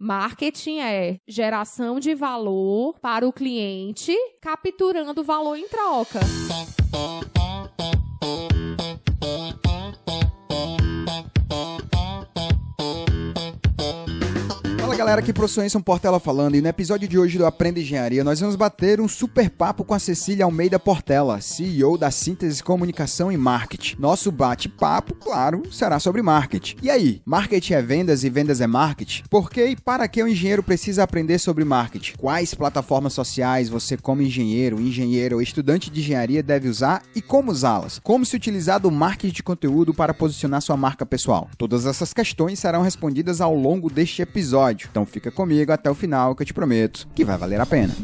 Marketing é geração de valor para o cliente, capturando valor em troca. Fala galera, aqui pro São Portela falando, e no episódio de hoje do Aprenda Engenharia nós vamos bater um super papo com a Cecília Almeida Portela, CEO da Síntese Comunicação e Marketing. Nosso bate-papo, claro, será sobre marketing. E aí, marketing é vendas e vendas é marketing? Por que e para que o engenheiro precisa aprender sobre marketing? Quais plataformas sociais você como engenheiro ou estudante de engenharia deve usar e como usá-las? Como se utilizar do marketing de conteúdo para posicionar sua marca pessoal? Todas essas questões serão respondidas ao longo deste episódio. Então fica comigo até o final que eu te prometo que vai valer a pena.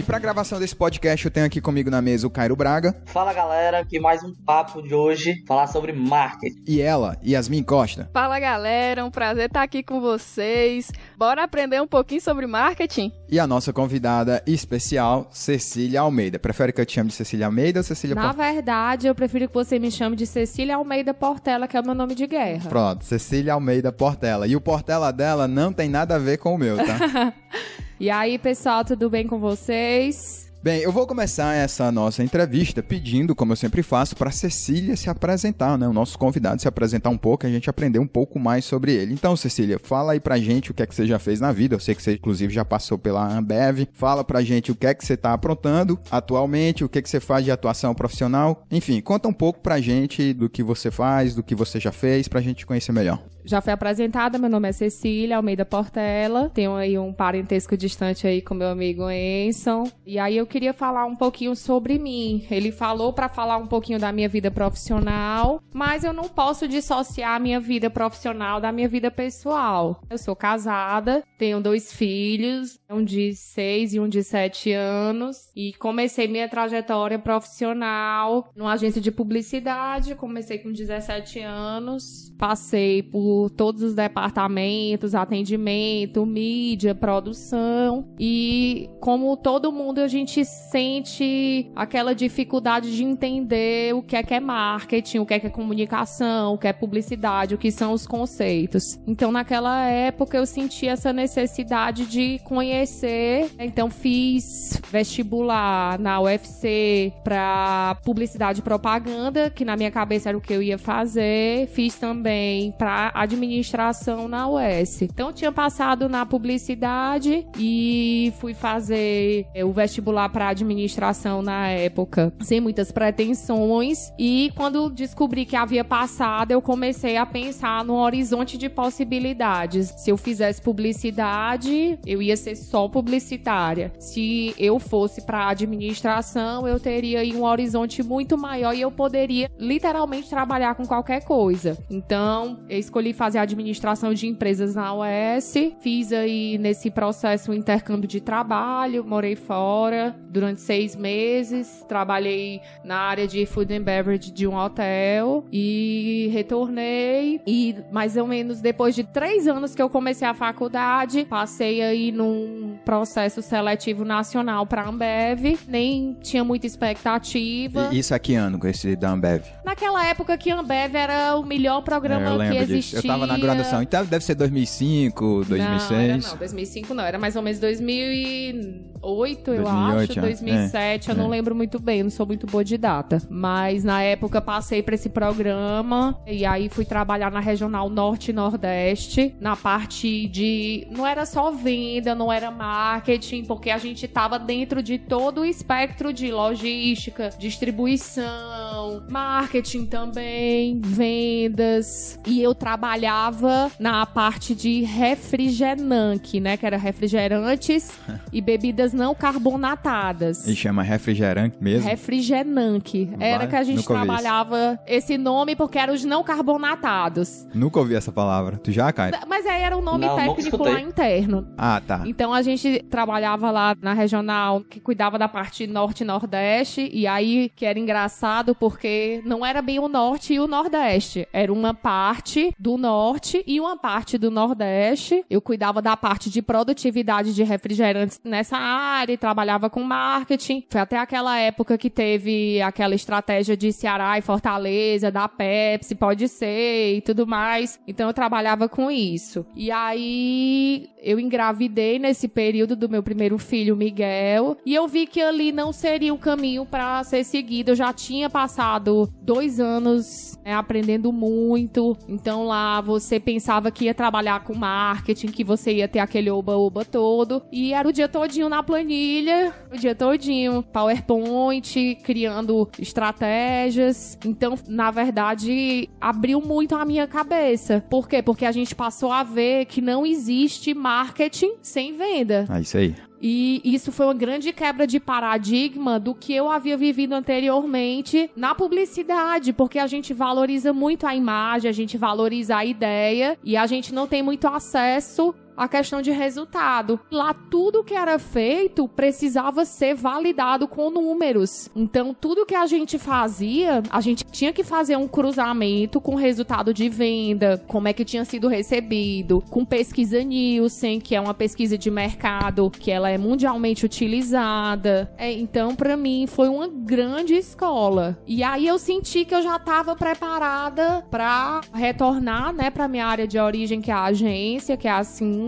Para a gravação desse podcast, eu tenho aqui comigo na mesa o Cairo Braga. Fala galera, aqui mais um papo de hoje, falar sobre marketing. E ela, Yasmin Costa. Fala galera, um prazer estar aqui com vocês. Bora aprender um pouquinho sobre marketing? E a nossa convidada especial, Cecília Almeida. Prefere que eu te chame de Cecília Almeida ou Cecília Portela? Na verdade, eu prefiro que você me chame de Cecília Almeida Portela, que é o meu nome de guerra. Pronto, Cecília Almeida Portela. E o Portela dela não tem nada a ver com o meu, tá? E aí, pessoal, tudo bem com vocês? Bem, eu vou começar essa nossa entrevista pedindo, como eu sempre faço, para Cecília se apresentar, né? O nosso convidado se apresentar um pouco, a gente aprender um pouco mais sobre ele. Então, Cecília, fala aí pra gente o que é que você já fez na vida. Eu sei que você, inclusive, já passou pela Ambev. Fala pra gente o que é que você tá aprontando atualmente, o que é que você faz de atuação profissional. Enfim, conta um pouco pra gente do que você faz, do que você já fez, pra gente te conhecer melhor. Já fui apresentada, meu nome é Cecília Almeida Portela, tenho aí um parentesco distante aí com meu amigo Enson, e aí eu queria falar um pouquinho sobre mim. Ele falou para falar um pouquinho da minha vida profissional, mas eu não posso dissociar a minha vida profissional da minha vida pessoal. Eu sou casada, tenho 2 filhos, um de 6 e um de 7 anos, e comecei minha trajetória profissional numa agência de publicidade, comecei com 17 anos, passei por todos os departamentos, atendimento, mídia, produção, e como todo mundo a gente sente aquela dificuldade de entender o que é marketing, o que é comunicação, o que é publicidade, o que são os conceitos. Então naquela época eu senti essa necessidade de conhecer, então fiz vestibular na UFC para publicidade e propaganda, que na minha cabeça era o que eu ia fazer, fiz também para administração na UES. Então eu tinha passado na publicidade e fui fazer o vestibular para administração na época, sem muitas pretensões, e quando descobri que havia passado, eu comecei a pensar no horizonte de possibilidades. Se eu fizesse publicidade, eu ia ser só publicitária. Se eu fosse para administração, eu teria aí um horizonte muito maior e eu poderia literalmente trabalhar com qualquer coisa. Então, eu escolhi fazer administração de empresas na UES, fiz aí nesse processo um intercâmbio de trabalho, morei fora durante 6 meses, trabalhei na área de food and beverage de um hotel e retornei, e mais ou menos depois de 3 anos que eu comecei a faculdade, passei aí num processo seletivo nacional para a Ambev, nem tinha muita expectativa. E isso há que ano, com esse da Ambev? Naquela época que a Ambev era o melhor programa que existia. Disso. Eu tava na graduação, então deve ser 2005, 2006. Não, 2005 não, era mais ou menos 2008, eu 2008, acho, 2007, eu não lembro muito bem, eu não sou muito boa de data. Mas na época passei pra esse programa e aí fui trabalhar na Regional Norte e Nordeste, na parte de... não era só venda, não era marketing, porque a gente tava dentro de todo o espectro de logística, distribuição, marketing também, vendas, e eu trabalhava na parte de refrigerante, né, que era refrigerantes e bebidas não carbonatadas. E chama refrigerante mesmo? Refrigerante. Era que a gente trabalhava esse nome porque eram os não carbonatados. Nunca ouvi essa palavra. Tu já, Caio? Mas aí era um nome técnico lá interno. Ah, tá. Então a gente trabalhava lá na regional que cuidava da parte norte e nordeste, e aí que era engraçado porque porque não era bem o norte e o nordeste. Era uma parte do norte e uma parte do nordeste. Eu cuidava da parte de produtividade de refrigerantes nessa área e trabalhava com marketing. Foi até aquela época que teve aquela estratégia de Ceará e Fortaleza, da Pepsi, pode ser, e tudo mais. Então eu trabalhava com isso. E aí eu engravidei nesse período do meu primeiro filho, Miguel, e eu vi que ali não seria o caminho para ser seguido. Eu já tinha passado 2 anos aprendendo muito. Então lá você pensava que ia trabalhar com marketing, que você ia ter aquele oba-oba todo. E era o dia todinho na planilha, o dia todinho PowerPoint, criando estratégias. Então, na verdade, abriu muito a minha cabeça. Por quê? Porque a gente passou a ver que não existe marketing sem venda. É isso aí. E isso foi uma grande quebra de paradigma do que eu havia vivido anteriormente na publicidade, porque a gente valoriza muito a imagem, a gente valoriza a ideia e a gente não tem muito acesso a questão de resultado. Lá tudo que era feito precisava ser validado com números. Então tudo que a gente fazia, a gente tinha que fazer um cruzamento com resultado de venda, como é que tinha sido recebido, com pesquisa Nielsen, que é uma pesquisa de mercado que ela é mundialmente utilizada. Então para mim foi uma grande escola. E aí eu senti que eu já estava preparada para retornar, né, para minha área de origem, que é a agência, que é a síntese.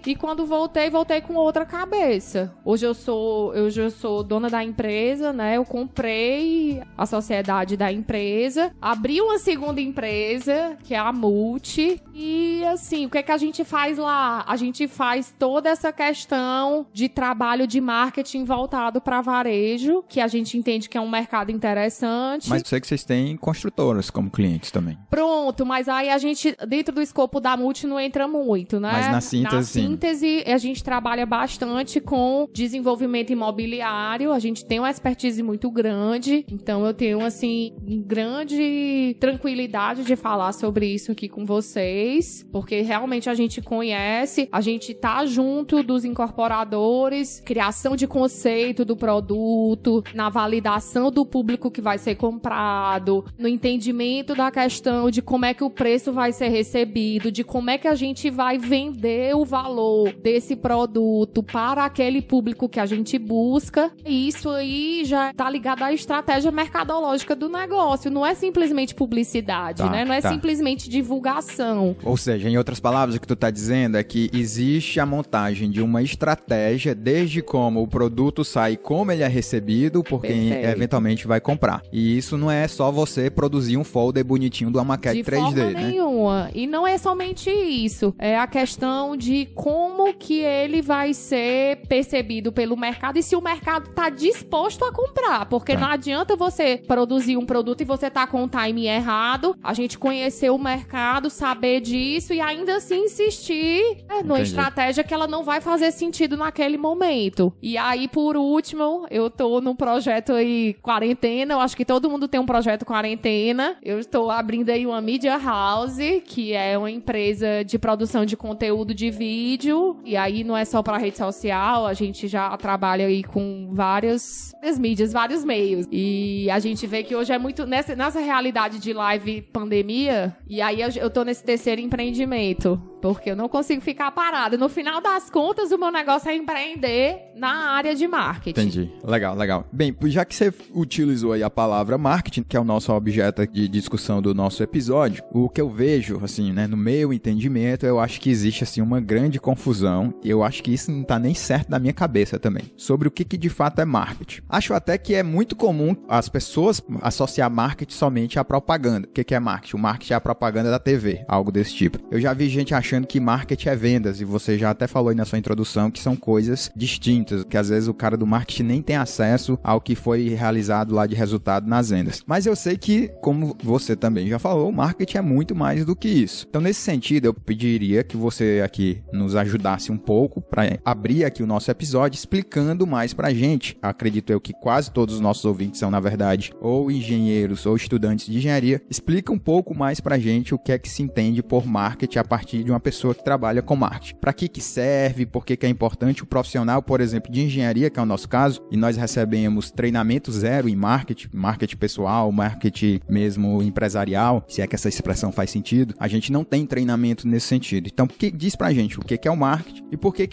E quando voltei com outra cabeça. Hoje eu sou dona da empresa, né? Eu comprei a sociedade da empresa, abri uma segunda empresa, que é a Multi. E assim, o que é que a gente faz lá? A gente faz toda essa questão de trabalho de marketing voltado para varejo, que a gente entende que é um mercado interessante. Mas eu sei que vocês têm construtoras como clientes também. Pronto, mas aí a gente, dentro do escopo da Multi, não entra muito, né? Mas na síntese, a gente trabalha bastante com desenvolvimento imobiliário. A gente tem uma expertise muito grande. Então, eu tenho, assim, grande tranquilidade de falar sobre isso aqui com vocês. Porque realmente a gente conhece, a gente tá junto dos incorporadores, criação de conceito do produto, na validação do público que vai ser comprado, no entendimento da questão de como é que o preço vai ser recebido, de como é que a gente vai vender o valor desse produto para aquele público que a gente busca. E isso aí já tá ligado à estratégia mercadológica do negócio. Não é simplesmente publicidade, né? Não é simplesmente divulgação. Ou seja, em outras palavras, o que tu tá dizendo é que existe a montagem de uma estratégia desde como o produto sai, como ele é recebido por quem eventualmente vai comprar. E isso não é só você produzir um folder bonitinho de uma maquete 3D, né? De forma nenhuma. E não é somente isso. É a questão de como que ele vai ser percebido pelo mercado e se o mercado tá disposto a comprar. Porque não adianta você produzir um produto e você tá com o timing errado, a gente conhecer o mercado, saber disso e ainda assim insistir numa estratégia que ela não vai fazer sentido naquele momento. E aí, por último, eu tô num projeto aí, quarentena, eu acho que todo mundo tem um projeto quarentena. Eu estou abrindo aí uma Media House, que é uma empresa de produção de conteúdo de vídeo, e aí não é só pra rede social, a gente já trabalha aí com várias mídias, vários meios. E a gente vê que hoje é muito nessa realidade de live pandemia, e aí eu tô nesse terceiro empreendimento, porque eu não consigo ficar parada. No final das contas, o meu negócio é empreender na área de marketing. Entendi. Legal, legal. Bem, já que você utilizou aí a palavra marketing, que é o nosso objeto de discussão do nosso episódio, o que eu vejo, assim, né, no meu entendimento, eu acho que existe, assim, uma grande confusão, e eu acho que isso não tá nem certo na minha cabeça também, sobre o que de fato é marketing. Acho até que é muito comum as pessoas associar marketing somente à propaganda. O que é marketing? O marketing é a propaganda da TV, algo desse tipo. Eu já vi gente achando que marketing é vendas, e você já até falou aí na sua introdução que são coisas distintas, que às vezes o cara do marketing nem tem acesso ao que foi realizado lá de resultado nas vendas. Mas eu sei que, como você também já falou, o marketing marketing é muito mais do que isso. Então, nesse sentido, eu pediria que você aqui nos ajudasse um pouco para abrir aqui o nosso episódio explicando mais pra gente. Acredito eu que quase todos os nossos ouvintes são, na verdade, ou engenheiros ou estudantes de engenharia. Explica um pouco mais pra gente o que é que se entende por marketing a partir de uma pessoa que trabalha com marketing. Para que serve, por que é importante o profissional, por exemplo, de engenharia, que é o nosso caso, e nós recebemos treinamento zero em marketing pessoal, marketing mesmo empresarial, se é que essa expressão faz sentido. A gente não tem treinamento nesse sentido. Então, diz pra gente o que é o marketing e por que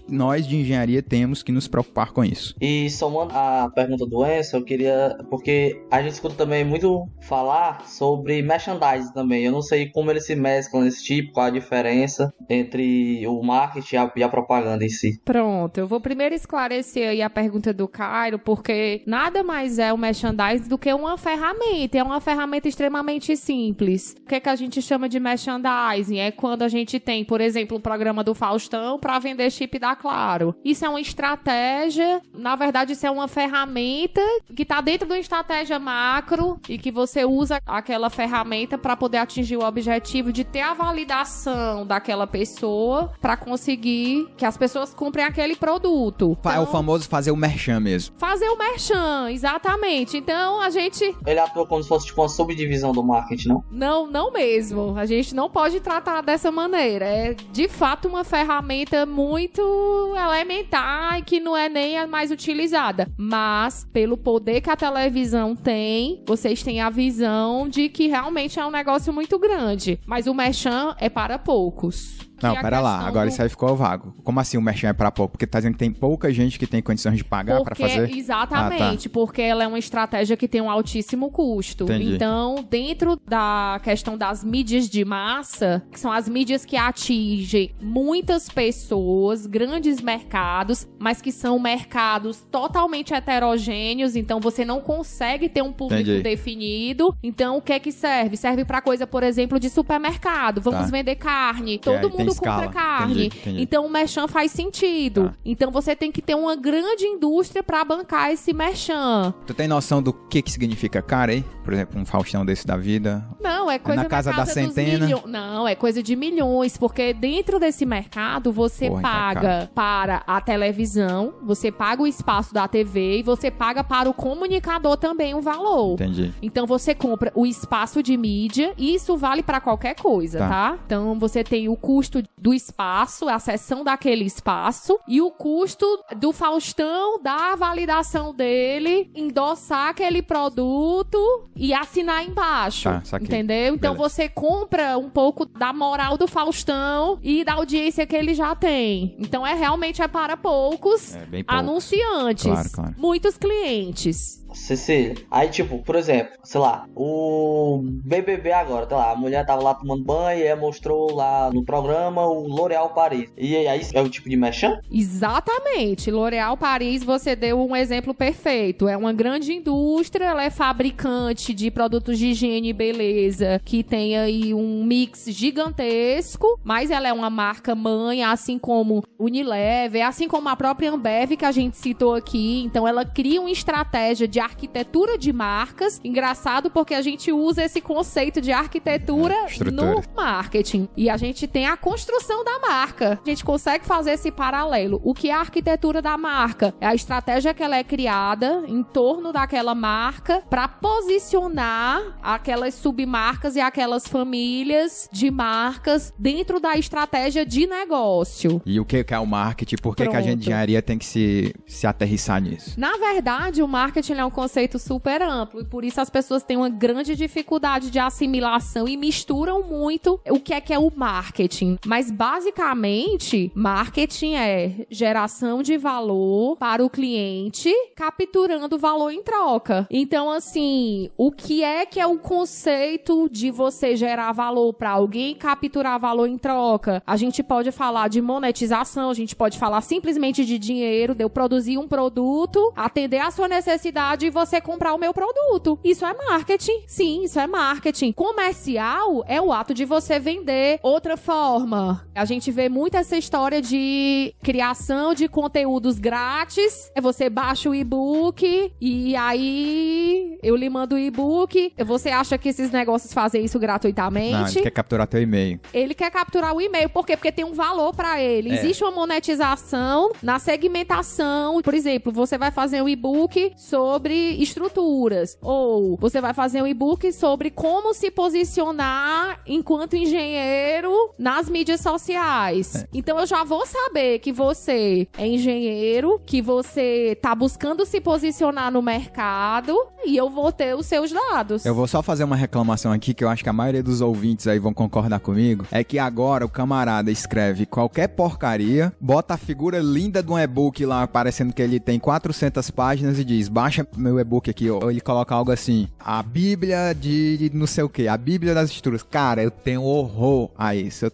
nós de engenharia temos que nos preocupar com isso. E somando a pergunta do Enzo, eu queria... Porque a gente escuta também muito falar sobre merchandising também. Eu não sei como eles se mesclam nesse tipo, qual a diferença entre o marketing e a propaganda em si. Pronto, eu vou primeiro esclarecer aí a pergunta do Cairo, porque nada mais é o merchandising do que uma ferramenta. É uma ferramenta extremamente simples. O que é que a gente chama de merchandising? É quando a gente tem, por exemplo, o programa do Faustão para vender chip da Claro. Isso é uma estratégia, na verdade isso é uma ferramenta que está dentro de uma estratégia macro e que você usa aquela ferramenta para poder atingir o objetivo de ter a validação daquela pessoa para conseguir que as pessoas comprem aquele produto. É o famoso fazer o merchan mesmo. Fazer o merchan, exatamente. Então a gente... Ele atua como se fosse tipo uma subdivisão do marketing, não? Não mesmo. A gente não pode tratar dessa maneira. É de fato uma ferramenta muito elementar e que não é nem a mais utilizada. Mas, pelo poder que a televisão tem, vocês têm a visão de que realmente é um negócio muito grande. Mas o merchan é para poucos. Não, pera lá, agora isso aí ficou vago. Como assim o merchan é para pouco? Porque tá dizendo que tem pouca gente que tem condições de pagar para fazer? Exatamente, porque ela é uma estratégia que tem um altíssimo custo. Entendi. Então, dentro da questão das mídias de massa, que são as mídias que atingem muitas pessoas, grandes mercados, mas que são mercados totalmente heterogêneos, então você não consegue ter um público definido. Então, o que é que serve? Serve para coisa, por exemplo, de supermercado. Vamos vender carne. Todo mundo compra carne. Entendi. Então o merchan faz sentido. Então você tem que ter uma grande indústria para bancar esse merchan. Tu tem noção do que significa cara aí? Por exemplo, um Faustão desse da vida? Não, é coisa na casa da centena. Não, é coisa de milhões, porque dentro desse mercado você paga para a televisão, você paga o espaço da TV e você paga para o comunicador também um valor. Entendi. Então você compra o espaço de mídia e isso vale para qualquer coisa, tá? Então você tem o custo do espaço, a cessão daquele espaço e o custo do Faustão, da validação dele, endossar aquele produto e assinar embaixo, entendeu? Então você compra um pouco da moral do Faustão e da audiência que ele já tem. Então realmente é para poucos anunciantes, claro. Muitos clientes. Cecília, aí tipo, por exemplo, sei lá, o BBB agora, tá lá, a mulher tava lá tomando banho e mostrou lá no programa o L'Oréal Paris. E aí é o tipo de merchan? Exatamente. L'Oréal Paris, você deu um exemplo perfeito. É uma grande indústria, ela é fabricante de produtos de higiene e beleza, que tem aí um mix gigantesco, mas ela é uma marca mãe, assim como Unilever, assim como a própria Ambev que a gente citou aqui. Então ela cria uma estratégia de arquitetura de marcas. Engraçado porque a gente usa esse conceito de arquitetura no marketing. E a gente tem a construção da marca. A gente consegue fazer esse paralelo. O que é a arquitetura da marca? É a estratégia que ela é criada em torno daquela marca para posicionar aquelas submarcas e aquelas famílias de marcas dentro da estratégia de negócio. E o que é o marketing? Por que a gente de engenharia tem que se aterrissar nisso? Na verdade, o marketing é um conceito super amplo e por isso as pessoas têm uma grande dificuldade de assimilação e misturam muito o que é o marketing. Mas basicamente, marketing é geração de valor para o cliente, capturando valor em troca. Então, assim, o que é o conceito de você gerar valor para alguém e capturar valor em troca? A gente pode falar de monetização, a gente pode falar simplesmente de dinheiro, de eu produzir um produto, atender a sua necessidade de você comprar o meu produto. Isso é marketing. Sim, isso é marketing. Comercial é o ato de você vender. Outra forma, a gente vê muito essa história de criação de conteúdos grátis. Você baixa o e-book e aí eu lhe mando o e-book. Você acha que esses negócios fazem isso gratuitamente? Não, ele quer capturar teu e-mail. Ele quer capturar o e-mail. Por quê? Porque tem um valor pra ele. Existe uma monetização na segmentação. Por exemplo, você vai fazer um e-book sobre estruturas. Ou você vai fazer um e-book sobre como se posicionar enquanto engenheiro nas mídias sociais. Então eu já vou saber que você é engenheiro, que você tá buscando se posicionar no mercado e eu vou ter os seus dados. Eu vou só fazer uma reclamação aqui, que eu acho que a maioria dos ouvintes aí vão concordar comigo, é que agora o camarada escreve qualquer porcaria, bota a figura linda de um e-book lá, parecendo que ele tem 400 páginas e diz, baixa meu e-book aqui, ou ele coloca algo assim, a Bíblia de não sei o que, a Bíblia das Estruturas. Cara, eu tenho horror a isso,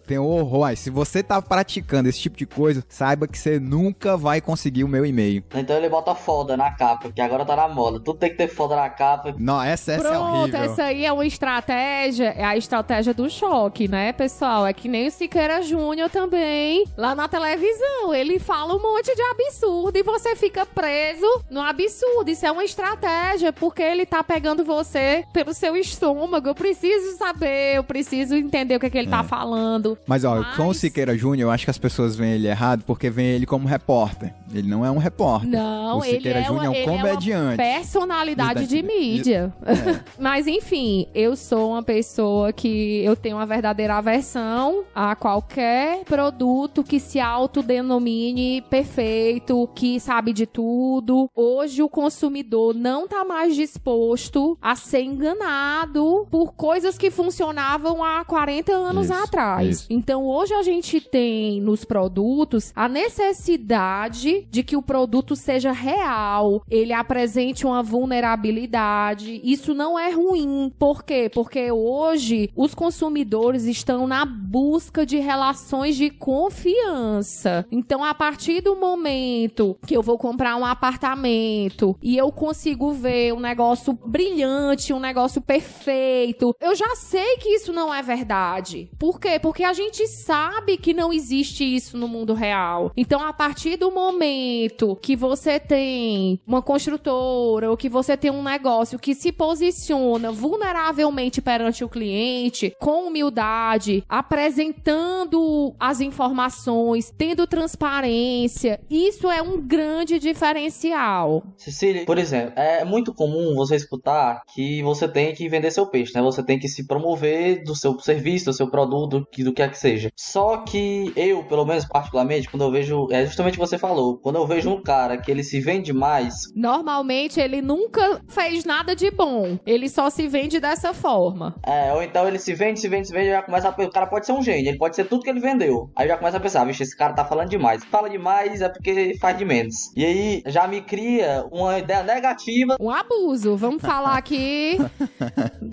Se você tá praticando esse tipo de coisa, saiba que você nunca vai conseguir o meu e-mail. Então ele bota foda na capa, que agora tá na moda. Tudo tem que ter foda na capa. Não, essa é horrível. Pronto, essa aí é uma estratégia, é a estratégia do choque, né, pessoal? É que nem o Siqueira Júnior também, lá na televisão. Ele fala um monte de absurdo e você fica preso no absurdo. Isso é uma estratégia, porque ele tá pegando você pelo seu estômago. Eu preciso saber, eu preciso entender o que ele tá falando. Mas, com o Siqueira Júnior, eu acho que as pessoas veem ele errado porque veem ele como repórter. Ele não é um repórter. Não, o Siqueira Júnior é um comediante. É uma personalidade de mídia. Mas, enfim, eu sou uma pessoa que eu tenho uma verdadeira aversão a qualquer produto que se autodenomine perfeito, que sabe de tudo. Hoje o consumidor não tá mais disposto a ser enganado por coisas que funcionavam há 40 anos atrás. Então, hoje a gente tem nos produtos a necessidade de que o produto seja real, ele apresente uma vulnerabilidade. Isso não é ruim. Por quê? Porque hoje os consumidores estão na busca de relações de confiança. Então, a partir do momento que eu vou comprar um apartamento e eu consigo ver um negócio brilhante, um negócio perfeito, eu já sei que isso não é verdade. Por quê? Porque a gente sabe que não existe isso no mundo real. Então, a partir do momento que você tem uma construtora ou que você tem um negócio que se posiciona vulneravelmente perante o cliente, com humildade, apresentando as informações, tendo transparência, isso é um grande diferencial. Cecília, por exemplo, é muito comum você escutar que você tem que vender seu peixe, né? Você tem que se promover do seu serviço, do seu produto, do que é que seja. Só que eu, pelo menos particularmente, quando eu vejo, é justamente o que você falou, quando eu vejo um cara que ele se vende mais... Normalmente ele nunca fez nada de bom, ele só se vende dessa forma. Ou então ele se vende, já começa a... O cara pode ser um gênio, ele pode ser tudo que ele vendeu. Aí já começa a pensar, vixe, esse cara tá falando demais. Fala demais é porque faz de menos. E aí já me cria uma ideia negativa. Um abuso, vamos falar aqui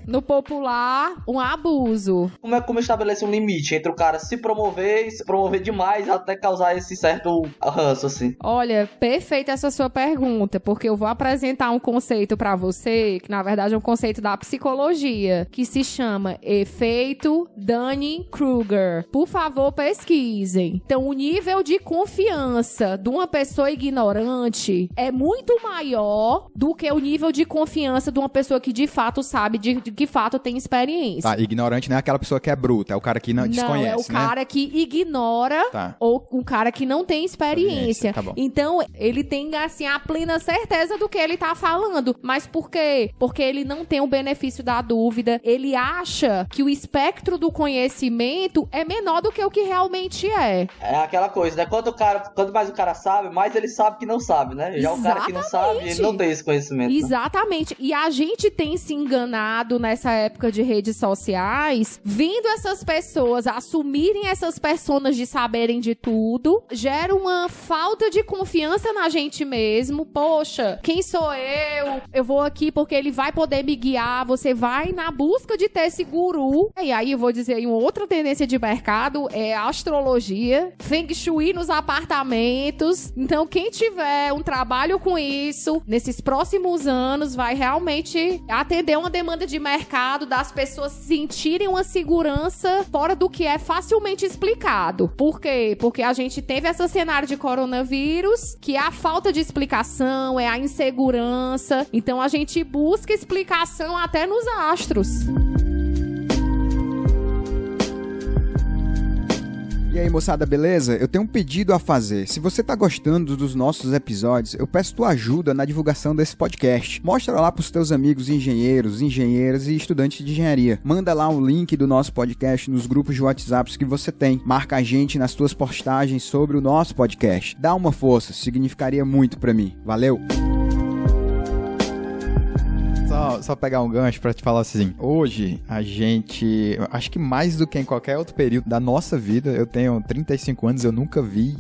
no popular, um abuso. Como é como estabelece um limite entre o cara se promover e se promover demais até causar esse certo ranço, assim? Olha, perfeita essa sua pergunta, porque eu vou apresentar um conceito pra você, que na verdade é um conceito da psicologia, que se chama efeito Dunning-Kruger. Por favor, pesquisem. Então, o nível de confiança de uma pessoa ignorante é muito maior do que o nível de confiança de uma pessoa que de fato sabe, de que fato tem experiência. Tá, ignorante não é aquela pessoa que é bruta, é o cara que não desconhece, é o cara que ignora ou o cara que não tem experiência. Tá bom. Então, ele tem, assim, a plena certeza do que ele tá falando. Mas por quê? Porque ele não tem o benefício da dúvida. Ele acha que o espectro do conhecimento é menor do que o que realmente é. É aquela coisa, né? Quanto mais o cara sabe, mais ele sabe que não sabe, né? Já o cara que não sabe, ele não tem esse conhecimento. Exatamente. Né? E a gente tem se enganado nessa época de redes sociais, vendo essas pessoas assumirem essas personas de saberem de tudo, gera uma falta de confiança na gente mesmo. Poxa, quem sou eu? Eu vou aqui porque ele vai poder me guiar. Você vai na busca de ter esse guru. E aí eu vou dizer aí, uma outra tendência de mercado é a astrologia, Feng Shui nos apartamentos. Então, quem tiver um trabalho com isso, nesses próximos anos vai realmente atender uma demanda de mercado das pessoas sentirem uma segurança fora do que é facilmente explicado. Por quê? Porque a gente teve esse cenário de coronavírus, que é a falta de explicação, é a insegurança. Então a gente busca explicação até nos astros. E aí, moçada, beleza? Eu tenho um pedido a fazer. Se você tá gostando dos nossos episódios, eu peço tua ajuda na divulgação desse podcast. Mostra lá pros teus amigos engenheiros, engenheiras e estudantes de engenharia. Manda lá o link do nosso podcast nos grupos de WhatsApp que você tem. Marca a gente nas tuas postagens sobre o nosso podcast. Dá uma força, significaria muito pra mim. Valeu! Só pegar um gancho pra te falar assim, hoje a gente, acho que mais do que em qualquer outro período da nossa vida, eu tenho 35 anos, eu nunca vi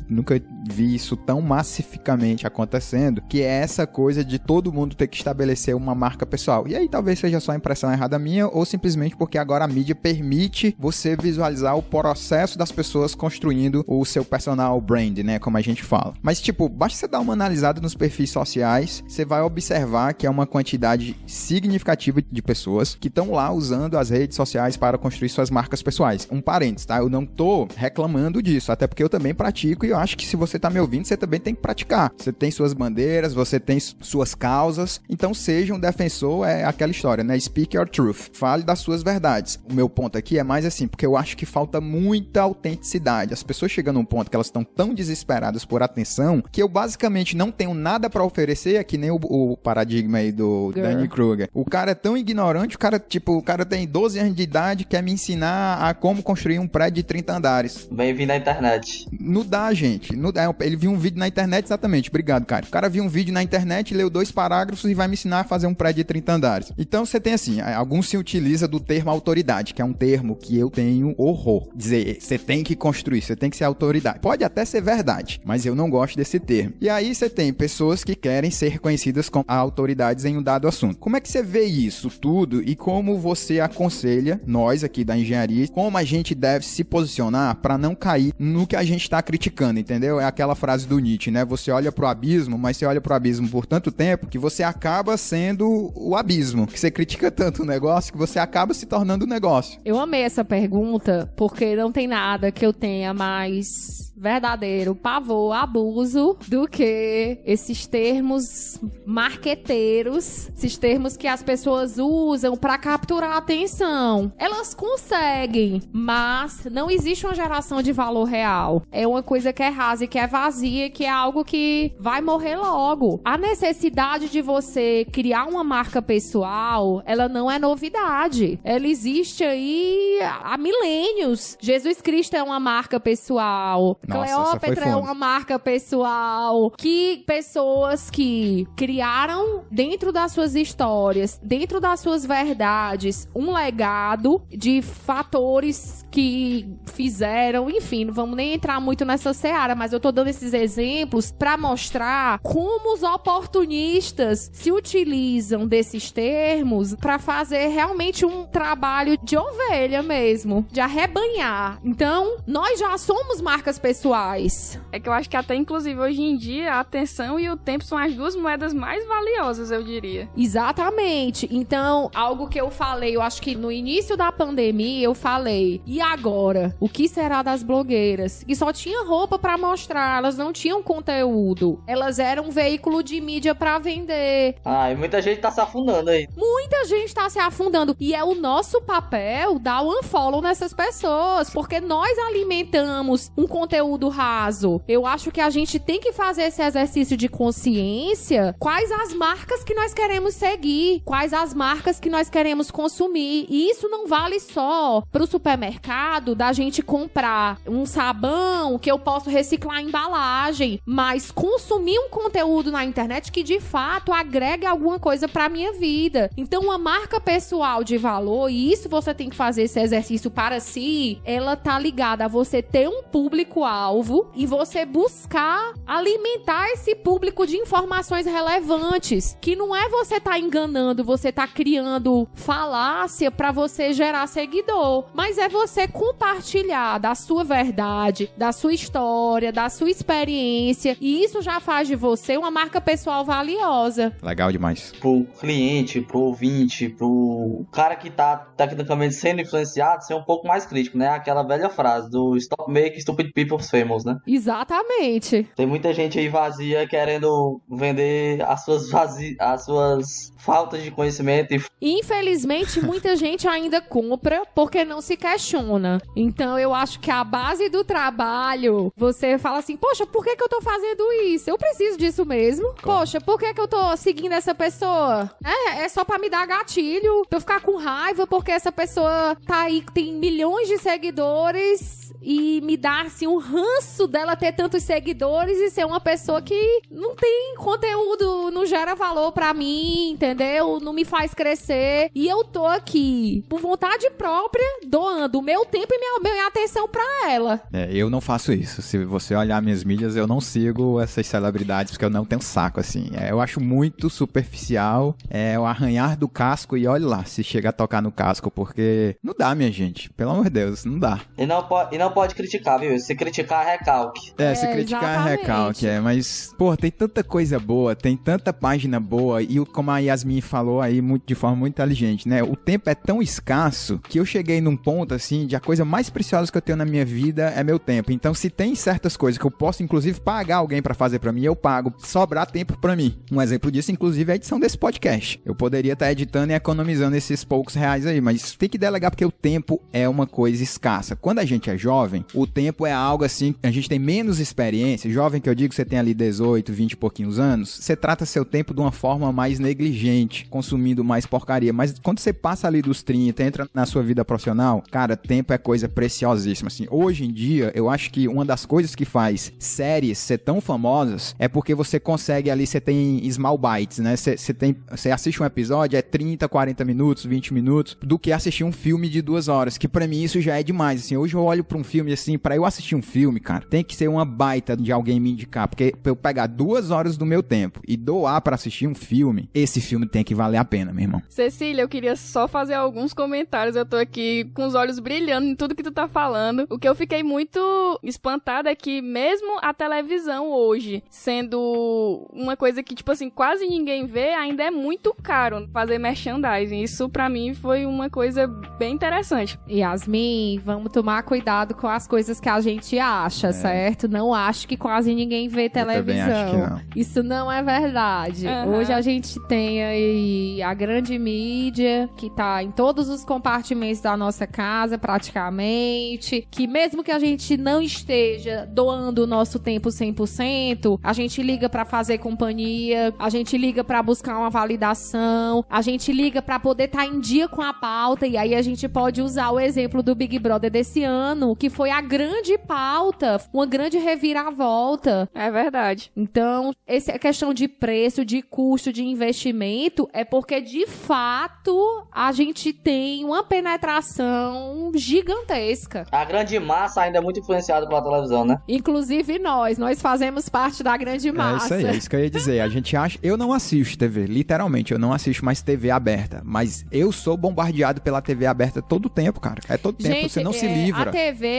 isso tão massificamente acontecendo, que é essa coisa de todo mundo ter que estabelecer uma marca pessoal. E aí talvez seja só a impressão errada minha, ou simplesmente porque agora a mídia permite você visualizar o processo das pessoas construindo o seu personal brand, né, como a gente fala. Mas tipo, basta você dar uma analisada nos perfis sociais, você vai observar que é uma quantidade significativa de pessoas que estão lá usando as redes sociais para construir suas marcas pessoais. Um parênteses, tá? Eu não tô reclamando disso, até porque eu também pratico e eu acho que se você tá me ouvindo, você também tem que praticar. Você tem suas bandeiras, você tem suas causas, então seja um defensor, é aquela história, né? Speak your truth. Fale das suas verdades. O meu ponto aqui é mais assim, porque eu acho que falta muita autenticidade. As pessoas chegam num ponto que elas estão tão desesperadas por atenção que eu basicamente não tenho nada pra oferecer, é que nem o paradigma aí do Danny Kruger. O cara é tão ignorante, o cara tem 12 anos de idade, quer me ensinar a como construir um prédio de 30 andares. Bem-vindo à internet. Não dá, gente. Não dá. Ele viu um vídeo na internet, exatamente. Obrigado, cara. O cara viu um vídeo na internet, leu 2 parágrafos e vai me ensinar a fazer um prédio de 30 andares. Então você tem assim, alguns se utiliza do termo autoridade, que é um termo que eu tenho horror. Dizer, você tem que construir, você tem que ser autoridade. Pode até ser verdade, mas eu não gosto desse termo. E aí você tem pessoas que querem ser reconhecidas como autoridades em um dado assunto. Como é que você vê isso tudo e como você aconselha, nós aqui da engenharia, como a gente deve se posicionar para não cair no que a gente está criticando, entendeu? É aquela frase do Nietzsche, né? Você olha pro abismo, mas você olha pro abismo por tanto tempo que você acaba sendo o abismo, que você critica tanto o negócio que você acaba se tornando o negócio. Eu amei essa pergunta porque não tem nada que eu tenha mais verdadeiro pavor, abuso do que esses termos marqueteiros, esses termos que as pessoas usam para capturar a atenção. Elas conseguem, mas não existe uma geração de valor real. É uma coisa que é rasa e que é vazia, que é algo que vai morrer logo. A necessidade de você criar uma marca pessoal, ela não é novidade. Ela existe aí há milênios. Jesus Cristo é uma marca pessoal. Nossa, Cleópatra é uma marca pessoal. Que pessoas que criaram dentro das suas histórias, dentro das suas verdades, um legado de fatores que fizeram, enfim, não vamos nem entrar muito nessa seara, mas eu tô dando esses exemplos pra mostrar como os oportunistas se utilizam desses termos pra fazer realmente um trabalho de ovelha mesmo, de arrebanhar. Então, nós já somos marcas pessoais. É que eu acho que até, inclusive, hoje em dia, a atenção e o tempo são as duas moedas mais valiosas, eu diria. Exatamente. Então, algo que eu falei, eu acho que no início da pandemia, eu falei, e agora? O que será das blogueiras? Que só tinha roupa pra mostrar, elas não tinham conteúdo. Elas eram um veículo de mídia pra vender. E muita gente tá se afundando aí. Muita gente tá se afundando. E é o nosso papel dar o unfollow nessas pessoas, porque nós alimentamos um conteúdo raso. Eu acho que a gente tem que fazer esse exercício de consciência. Quais as marcas que nós queremos seguir? Quais as marcas que nós queremos consumir? E isso não vale só pro supermercado da gente comprar um sabão que eu posso reciclar a embalagem, mas consumir um conteúdo na internet que de fato agregue alguma coisa pra minha vida. Então, uma marca pessoal de valor, e isso você tem que fazer esse exercício para si, ela tá ligada a você ter um público-alvo público-alvo e você buscar alimentar esse público de informações relevantes, que não é você tá enganando, você tá criando falácia pra você gerar seguidor, mas é você compartilhar da sua verdade, da sua história, da sua experiência, e isso já faz de você uma marca pessoal valiosa. Legal demais. Pro cliente, pro ouvinte, pro cara que tá tecnicamente sendo influenciado, ser um pouco mais crítico, né? Aquela velha frase do Stop Making Stupid People Famous, né? Exatamente. Tem muita gente aí vazia querendo vender as suas faltas de conhecimento e... Infelizmente, muita gente ainda compra porque não se questiona. Então, eu acho que a base do trabalho, você fala assim, poxa, por que eu tô fazendo isso? Eu preciso disso mesmo. Poxa, por que eu tô seguindo essa pessoa? É só pra me dar gatilho, pra eu ficar com raiva porque essa pessoa tá aí, tem milhões de seguidores e me dá, assim, um ranço dela ter tantos seguidores e ser uma pessoa que não tem conteúdo, não gera valor pra mim, entendeu? Não me faz crescer. E eu tô aqui, por vontade própria, doando o meu tempo e minha atenção pra ela. Eu não faço isso. Se você olhar minhas mídias, eu não sigo essas celebridades, porque eu não tenho saco, assim. Eu acho muito superficial, o arranhar do casco, e olha lá, se chega a tocar no casco, porque não dá, minha gente. Pelo amor de Deus, não dá. E não pode criticar, viu? Se criticar, recalque. Se criticar, exatamente. recalque, mas, pô, tem tanta coisa boa, tem tanta página boa, e como a Yasmin falou aí, de forma muito inteligente, né? O tempo é tão escasso que eu cheguei num ponto, assim, de a coisa mais preciosa que eu tenho na minha vida é meu tempo. Então, se tem certas coisas que eu posso, inclusive, pagar alguém pra fazer pra mim, eu pago. Sobrar tempo pra mim. Um exemplo disso, inclusive, é a edição desse podcast. Eu poderia estar editando e economizando esses poucos reais aí, mas tem que delegar porque o tempo é uma coisa escassa. Quando a gente é jovem, o tempo é algo assim, a gente tem menos experiência. Jovem que eu digo, você tem ali 18, 20 e pouquinhos anos, você trata seu tempo de uma forma mais negligente, consumindo mais porcaria. Mas quando você passa ali dos 30, entra na sua vida profissional, cara, tempo é coisa preciosíssima, assim. Hoje em dia, eu acho que uma das coisas que faz séries ser tão famosas é porque você consegue ali, você tem small bites, né? Você assiste um episódio, é 30, 40 minutos, 20 minutos, do que assistir um filme de 2 horas, que pra mim isso já é demais, assim. Hoje eu olho pra um filme, assim, pra eu assistir um filme, cara, tem que ser uma baita de alguém me indicar, porque pra eu pegar 2 horas do meu tempo e doar pra assistir um filme, esse filme tem que valer a pena, meu irmão. Cecília, eu queria só fazer alguns comentários. Eu tô aqui com os olhos brilhando em tudo que tu tá falando. O que eu fiquei muito espantada é que mesmo a televisão hoje, sendo uma coisa que, tipo assim, quase ninguém vê, ainda é muito caro fazer merchandising. Isso pra mim foi uma coisa bem interessante. Yasmin, vamos tomar cuidado com as coisas que a gente acha, certo? Não acho que quase ninguém vê televisão. Acho que não. Isso não é verdade. Uhum. Hoje a gente tem aí a grande mídia, que tá em todos os compartimentos da nossa casa, praticamente, que mesmo que a gente não esteja doando o nosso tempo 100%, a gente liga pra fazer companhia, a gente liga pra buscar uma validação, a gente liga pra poder estar em dia com a pauta, e aí a gente pode usar o exemplo do Big Brother desse ano, que foi a grande pauta, uma grande reviravolta. É verdade. Então, essa é questão de preço, de custo, de investimento, é porque, de fato, a gente tem uma penetração gigantesca. A grande massa ainda é muito influenciada pela televisão, né? Inclusive nós fazemos parte da grande massa. É isso aí, é isso que eu ia dizer. A gente acha... Eu não assisto TV, literalmente, eu não assisto mais TV aberta, mas eu sou bombardeado pela TV aberta todo o tempo, cara. É todo tempo, Gente, você não se livra.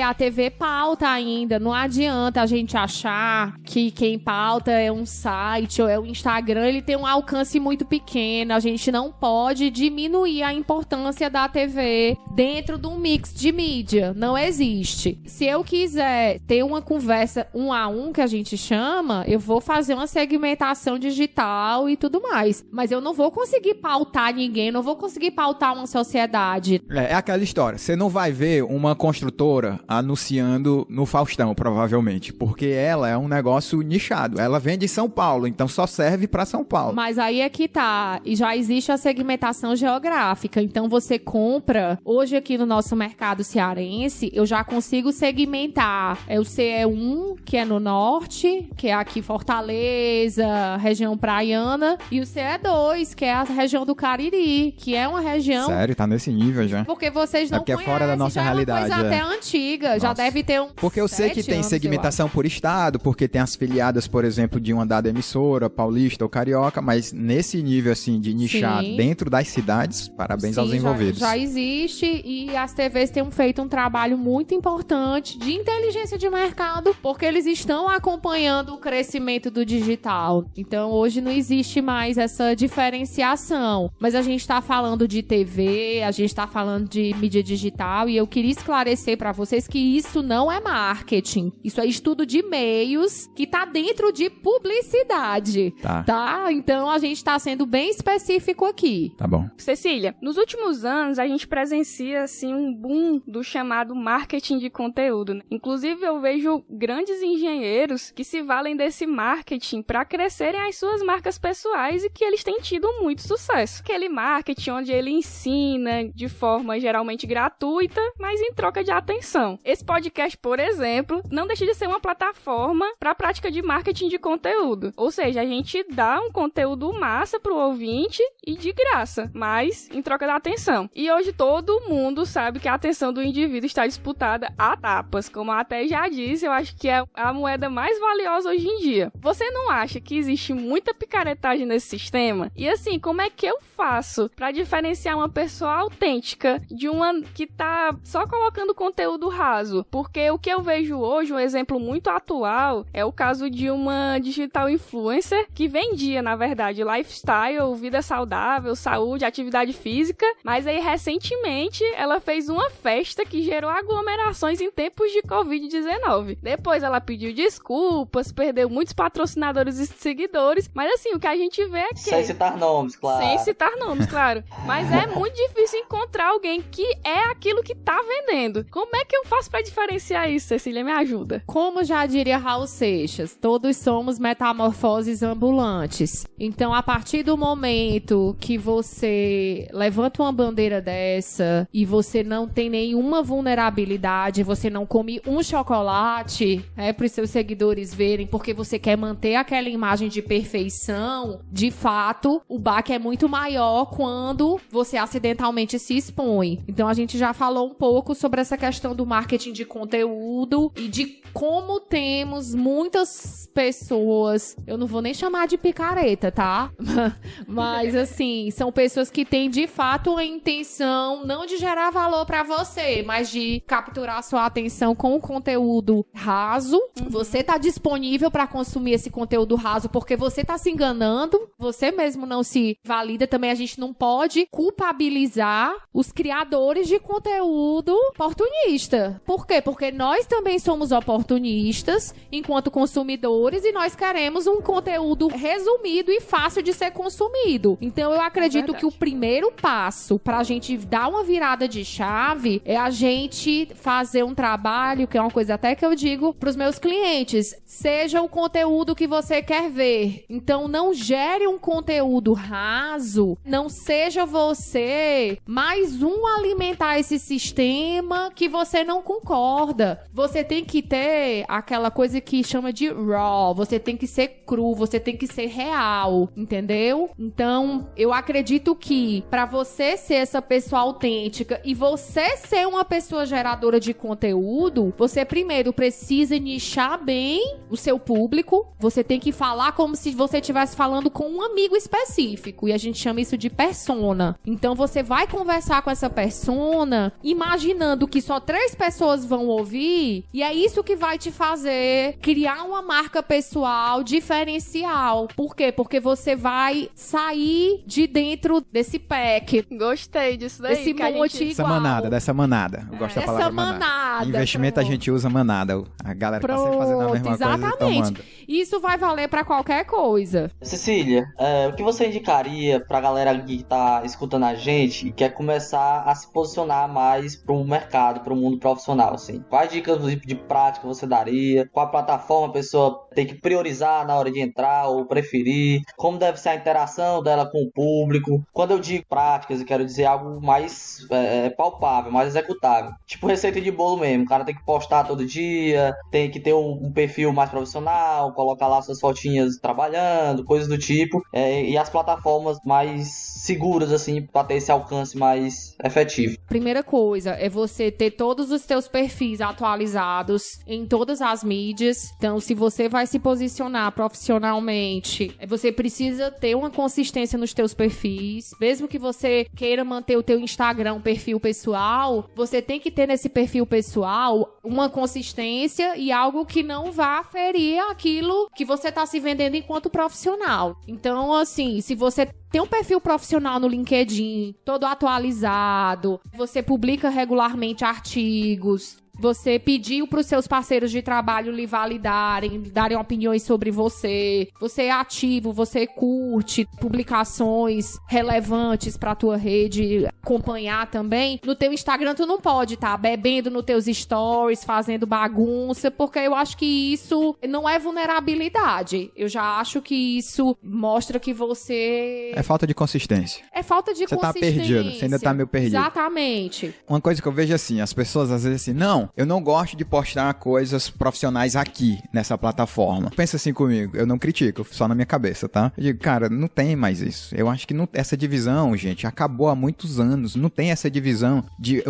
A TV pauta ainda, não adianta a gente achar que quem pauta é um site ou é o Instagram, ele tem um alcance muito pequeno, a gente não pode diminuir a importância da TV dentro de um mix de mídia, não existe. Se eu quiser ter uma conversa 1 a 1, que a gente chama, eu vou fazer uma segmentação digital e tudo mais, mas eu não vou conseguir pautar ninguém, não vou conseguir pautar uma sociedade. É aquela história, você não vai ver uma construtora anunciando no Faustão, provavelmente, porque ela é um negócio nichado, ela vende em São Paulo, então só serve pra São Paulo. Mas aí é que tá, e já existe a segmentação geográfica, então você compra, hoje aqui no nosso mercado cearense, eu já consigo segmentar, o CE1, que é no norte, que é aqui Fortaleza, região praiana, e o CE2, que é a região do Cariri, que é uma região... Sério, tá nesse nível já. Porque vocês não porque conhecem, é fora da nossa já realidade. É uma coisa até antiga. antiga, já Nossa. deve ter um. Porque eu sei que 7 tem anos, segmentação por estado, porque tem as filiadas, por exemplo, de uma dada emissora, paulista ou carioca, mas nesse nível, assim, de nichar Sim. dentro das cidades, parabéns Sim, aos envolvidos. Já existe e as TVs têm feito um trabalho muito importante de inteligência de mercado, porque eles estão acompanhando o crescimento do digital. Então, hoje não existe mais essa diferenciação. Mas a gente está falando de TV, a gente está falando de mídia digital, e eu queria esclarecer para vocês que isso não é marketing. Isso é estudo de meios que tá dentro de publicidade. Tá? Então, a gente tá sendo bem específico aqui. Tá bom. Cecília, nos últimos anos a gente presencia assim um boom do chamado marketing de conteúdo, né? Inclusive eu vejo grandes engenheiros que se valem desse marketing para crescerem as suas marcas pessoais e que eles têm tido muito sucesso. Aquele marketing onde ele ensina de forma geralmente gratuita, mas em troca de atenção. Esse podcast, por exemplo, não deixa de ser uma plataforma para a prática de marketing de conteúdo. Ou seja, a gente dá um conteúdo massa pro ouvinte e de graça, mas em troca da atenção. E hoje todo mundo sabe que a atenção do indivíduo está disputada a tapas. Como a até já disse, eu acho que é a moeda mais valiosa hoje em dia. Você não acha que existe muita picaretagem nesse sistema? E assim, como é que eu faço para diferenciar uma pessoa autêntica de uma que tá só colocando conteúdo raso? Porque o que eu vejo hoje, um exemplo muito atual, é o caso de uma digital influencer que vendia, na verdade, lifestyle, vida saudável, saúde, atividade física, mas aí recentemente ela fez uma festa que gerou aglomerações em tempos de Covid-19. Depois ela pediu desculpas, perdeu muitos patrocinadores e seguidores, mas assim, o que a gente vê é que... Sem citar nomes, claro. Sem citar nomes, claro. Mas é muito difícil encontrar alguém que é aquilo que tá vendendo. Como é que eu faço pra diferenciar isso, Cecília? Me ajuda. Como já diria Raul Seixas, todos somos metamorfoses ambulantes. Então, a partir do momento que você levanta uma bandeira dessa e você não tem nenhuma vulnerabilidade, você não come um chocolate, para os seus seguidores verem, porque você quer manter aquela imagem de perfeição, de fato, o baque é muito maior quando você acidentalmente se expõe. Então, a gente já falou um pouco sobre essa questão do marketing de conteúdo e de como temos muitas pessoas, eu não vou nem chamar de picareta, tá? Mas, assim, são pessoas que têm, de fato, a intenção não de gerar valor pra você, mas de capturar sua atenção com o conteúdo raso. Você tá disponível pra consumir esse conteúdo raso porque você tá se enganando, você mesmo não se valida. Também a gente não pode culpabilizar os criadores de conteúdo oportunista. Por quê? Porque nós também somos oportunistas enquanto consumidores e nós queremos um conteúdo resumido e fácil de ser consumido. Então eu acredito que o primeiro passo pra gente dar uma virada de chave é a gente fazer um trabalho, que é uma coisa até que eu digo pros meus clientes, seja o conteúdo que você quer ver. Então não gere um conteúdo raso, não seja você mais um a alimentar esse sistema que você não concorda. Você tem que ter aquela coisa que chama de raw, você tem que ser cru, você tem que ser real, entendeu? Então, eu acredito que pra você ser essa pessoa autêntica e você ser uma pessoa geradora de conteúdo, você primeiro precisa nichar bem o seu público, você tem que falar como se você estivesse falando com um amigo específico, e a gente chama isso de persona. Então, você vai conversar com essa persona imaginando que só 3 pessoas vão ouvir, e é isso que vai te fazer criar uma marca pessoal diferencial. Por quê? Porque você vai sair de dentro desse pack. Gostei disso daí. Desse monte igual. Dessa manada. Eu gosto da palavra manada. Investimento pronto. A gente usa manada. A galera tá sempre fazendo a mesma coisa e tomando. Isso vai valer pra qualquer coisa. Cecília, o que você indicaria pra galera que tá escutando a gente e quer começar a se posicionar mais pro mercado, pro mundo profissional, assim? Quais dicas de prática você daria? Qual plataforma a pessoa tem que priorizar na hora de entrar ou preferir? Como deve ser a interação dela com o público? Quando eu digo práticas, eu quero dizer algo mais palpável, mais executável. Tipo receita de bolo mesmo. O cara tem que postar todo dia, tem que ter um perfil mais profissional, colocar lá suas fotinhas trabalhando, coisas do tipo. E as plataformas mais seguras, assim, pra ter esse alcance mais efetivo. Primeira coisa é você ter todos os teus perfis atualizados em todas as mídias. Então, se você vai se posicionar profissionalmente, você precisa ter uma consistência nos teus perfis. Mesmo que você queira manter o teu Instagram um perfil pessoal, você tem que ter nesse perfil pessoal uma consistência e algo que não vá ferir aquilo que você está se vendendo enquanto profissional. Então, assim, se você tem um perfil profissional no LinkedIn, todo atualizado, você publica regularmente artigos, você pediu para os seus parceiros de trabalho lhe validarem, darem opiniões sobre você, você é ativo, você curte publicações relevantes para a tua rede acompanhar também, no teu Instagram tu não pode estar bebendo nos teus stories, fazendo bagunça, porque eu acho que isso não é vulnerabilidade. Eu já acho que isso mostra que você... É falta de consistência. É falta de consistência. Você tá perdido, você ainda tá meio perdido. Exatamente. Uma coisa que eu vejo assim, as pessoas às vezes assim, não, eu não gosto de postar coisas profissionais aqui, nessa plataforma. Pensa assim comigo, eu não critico, só na minha cabeça, tá? Eu digo, cara, não tem mais isso. Eu acho que essa divisão, gente, acabou há muitos anos. Não tem essa divisão de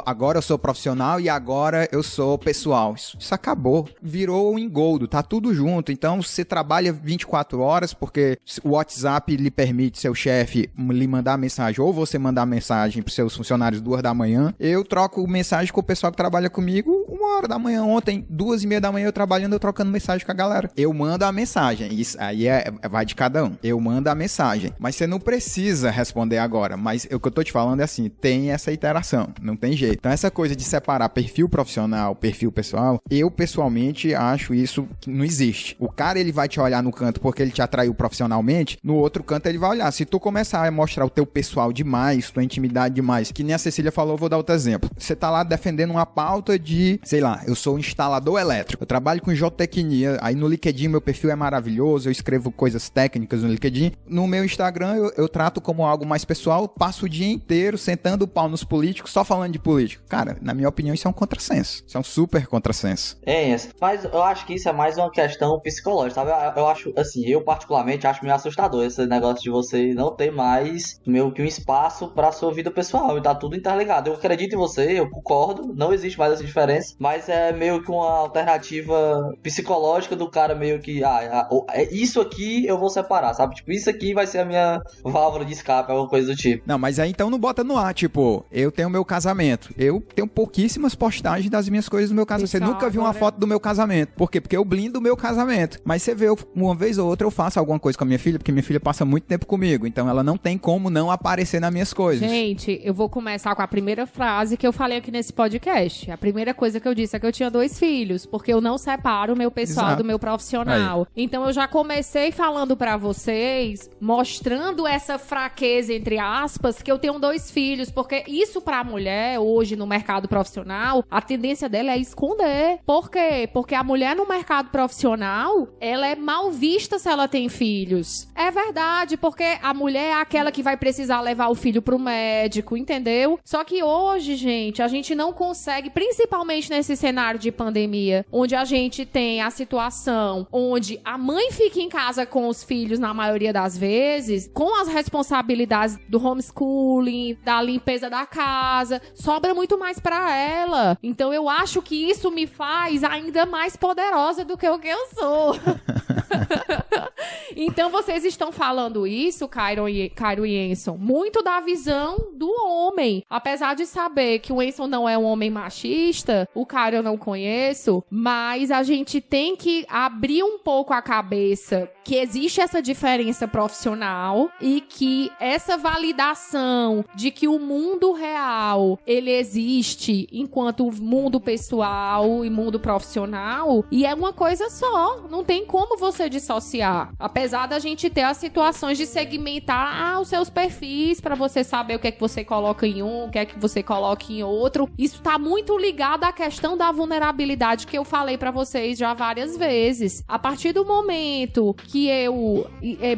agora eu sou profissional e agora eu sou pessoal. Isso acabou. Virou um engoldo, tá tudo junto. Então, você trabalha 24 horas porque o WhatsApp lhe permite, seu chefe, lhe mandar mensagem, ou você mandar mensagem pros seus funcionários 2 da manhã. Eu troco mensagem com o pessoal que trabalha comigo 1h da manhã. Ontem, 2h30 da manhã, eu trabalhando, eu trocando mensagem com a galera. Eu mando a mensagem. Isso aí vai de cada um. Eu mando a mensagem. Mas você não precisa responder agora. Mas o que eu tô te falando é assim, tem essa interação. Não tem jeito. Então, essa coisa de separar perfil profissional, perfil pessoal, eu pessoalmente acho isso que não existe. O cara, ele vai te olhar no canto porque ele te atraiu profissionalmente, no outro canto ele vai olhar. Se tu começar a mostrar o teu pessoal demais, tua intimidade demais, que nem a Cecília falou, eu vou dar outro exemplo. Você tá lá defendendo uma pauta de, sei lá, eu sou instalador elétrico, eu trabalho com geotecnia, aí no LinkedIn meu perfil é maravilhoso, eu escrevo coisas técnicas no LinkedIn. No meu Instagram eu trato como algo mais pessoal, passo o dia inteiro sentando o pau nos políticos, só falando de político. Cara, na minha opinião isso é um contrassenso. Isso é um super contrassenso. Mas eu acho que isso é mais uma questão psicológica, sabe? Eu acho, assim, eu particularmente acho meio assustador esse negócio de você não ter mais meio que um espaço pra sua vida pessoal e tá tudo interligado. Eu acredito em você, eu concordo, não existe mais essa diferença, mas é meio que uma alternativa psicológica do cara meio que, isso aqui eu vou separar, sabe? Tipo, isso aqui vai ser a minha válvula de escape, alguma coisa do tipo. Não, mas aí então não bota no ar, tipo, eu tenho meu casamento. Eu tenho pouquíssimas postagens das minhas coisas do meu casamento. Você nunca viu uma foto do meu casamento. Por quê? Porque eu blindo o meu casamento. Mas você vê, uma vez ou outra eu faço alguma coisa com a minha filha, porque minha filha passa muito tempo comigo. Então ela não tem como não aparecer nas minhas coisas. Gente, eu vou começar com a primeira frase que eu falei aqui nesse podcast. A primeira coisa que eu disse é que eu tinha 2 filhos, porque eu não separo o meu pessoal do meu profissional. Aí. Então eu já comecei falando pra vocês, mostrando essa fraqueza, entre aspas, que eu tenho 2 filhos, porque isso pra mulher, hoje no mercado profissional, a tendência dela é esconder. Por quê? Porque a mulher no mercado profissional, ela é mal vista se ela tem filhos. É verdade, porque a mulher é aquela que vai precisar levar o filho pro médico, entendeu? Só que hoje, gente, a gente não consegue, principalmente nesse cenário de pandemia, onde a gente tem a situação onde a mãe fica em casa com os filhos na maioria das vezes, com as responsabilidades do homeschooling, da limpeza da casa, sobra muito mais pra ela. Então eu acho que isso me faz ainda mais poderosa do que o que eu sou. Então vocês estão falando isso, Cairo e Enson, muito da visão do homem. Apesar de saber que o Enson não é um homem machista, o Cairo eu não conheço, mas a gente tem que abrir um pouco a cabeça que existe essa diferença profissional e que essa validação de que o mundo real, ele existe enquanto mundo pessoal e mundo profissional, e é uma coisa só, não tem como você dissociar. Apesar da gente ter as situações de segmentar os seus perfis para você saber o que é que você coloca em um, o que é que você coloca em outro, isso tá muito ligado à questão da vulnerabilidade que eu falei para vocês já várias vezes. A partir do momento que eu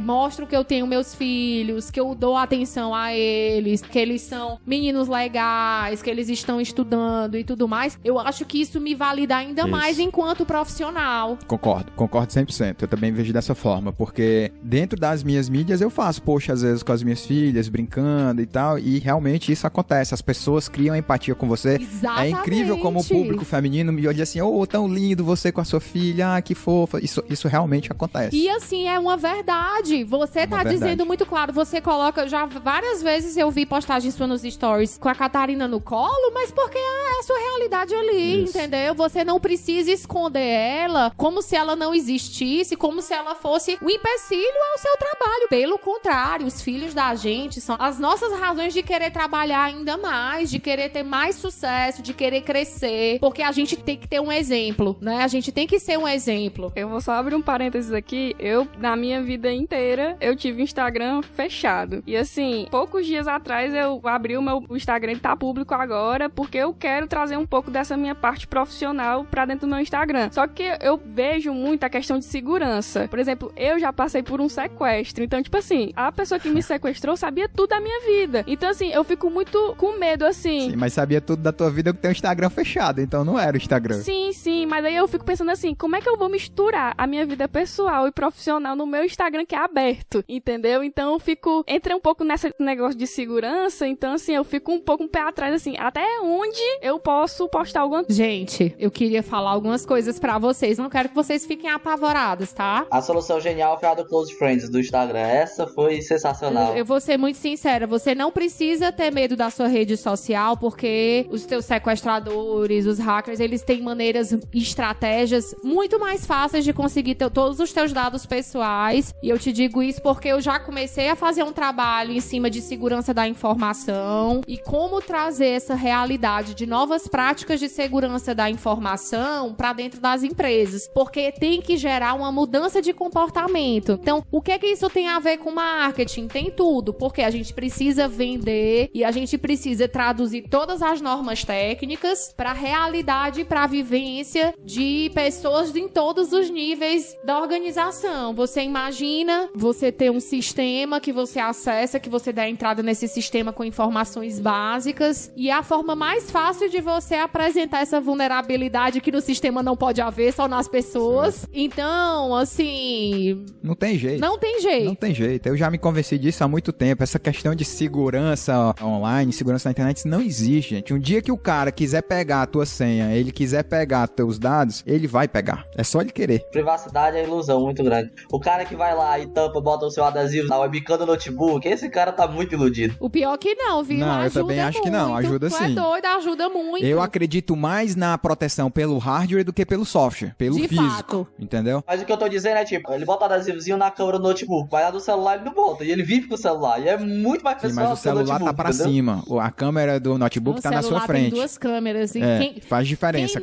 mostro que eu tenho meus filhos, que eu dou atenção a eles, que eles são meninos legais, que eles estão estudando e tudo mais, eu acho que isso me valida ainda mais enquanto profissional. Concordo 100%. Eu também vejo dessa dessa forma, porque dentro das minhas mídias eu faço post às vezes com as minhas filhas, brincando e tal, e realmente isso acontece, as pessoas criam empatia com você. Exatamente. É incrível como o público feminino me olha assim, tão lindo você com a sua filha, que fofa, isso realmente acontece. E assim, é uma verdade, você tá dizendo muito claro, você coloca, já várias vezes eu vi postagem sua nos stories com a Catarina no colo, mas porque é a sua realidade ali, entendeu? Você não precisa esconder ela como se ela não existisse, como se ela fosse um empecilho ao seu trabalho. Pelo contrário, os filhos da gente são as nossas razões de querer trabalhar ainda mais, de querer ter mais sucesso, de querer crescer, porque a gente tem que ter um exemplo, né? A gente tem que ser um exemplo. Eu vou só abrir um parênteses aqui. Na minha vida inteira, eu tive Instagram fechado. E assim, poucos dias atrás eu abri o meu Instagram, tá público agora, porque eu quero trazer um pouco dessa minha parte profissional pra dentro do meu Instagram. Só que eu vejo muito a questão de segurança. Por exemplo, eu já passei por um sequestro. Então, tipo assim, a pessoa que me sequestrou sabia tudo da minha vida. Então, assim, eu fico muito com medo, assim. Sim, mas sabia tudo da tua vida que tem o Instagram fechado, então não era o Instagram. Sim, mas aí eu fico pensando assim, como é que eu vou misturar a minha vida pessoal e profissional no meu Instagram que é aberto, entendeu? Então eu entrei um pouco nesse negócio de segurança, então assim, eu fico um pouco um pé atrás, assim, até onde eu posso postar alguma coisa. Gente, eu queria falar algumas coisas pra vocês, não quero que vocês fiquem apavorados, tá? A solução genial foi a do Close Friends do Instagram. Essa foi sensacional. Eu vou ser muito sincera, você não precisa ter medo da sua rede social, porque os teus sequestradores, os hackers, eles têm maneiras e estratégias muito mais fáceis de conseguir todos os teus dados pessoais. E eu te digo isso porque eu já comecei a fazer um trabalho em cima de segurança da informação e como trazer essa realidade de novas práticas de segurança da informação para dentro das empresas, porque tem que gerar uma mudança de comportamento. Então, o que isso tem a ver com marketing? Tem tudo, porque a gente precisa vender e a gente precisa traduzir todas as normas técnicas para a realidade e para a vivência de pessoas em todos os níveis da organização. Você imagina você ter um sistema que você acessa, que você dá entrada nesse sistema com informações básicas, e a forma mais fácil de você apresentar essa vulnerabilidade que no sistema não pode haver, só nas pessoas. Então, assim... Não tem jeito. Não tem jeito. Não tem jeito. Eu já me convenci disso há muito tempo. Essa questão de segurança online, segurança na internet, isso não existe, gente. Um dia que o cara quiser pegar a tua senha, ele quiser pegar teus dados, ele vai pegar. É só ele querer. Privacidade é ilusão muito grande. O cara que vai lá e tampa, bota o seu adesivo na webcam do notebook, esse cara tá muito iludido. O pior que não, viu? Não, ajuda eu também acho muito. que não. Ajuda sim. Tu é doido, ajuda muito. Eu acredito mais na proteção pelo hardware do que pelo software, pelo de físico. Fato. Entendeu? Mas o que eu tô dizendo é, tipo, ele bota o adesivozinho na câmera do notebook, vai lá do celular e ele não volta. E ele vive com o celular. E é muito mais Sim, pessoal mas o celular notebook, tá pra entendeu? cima. A câmera do notebook tá na sua frente. Tem duas câmeras. E faz diferença,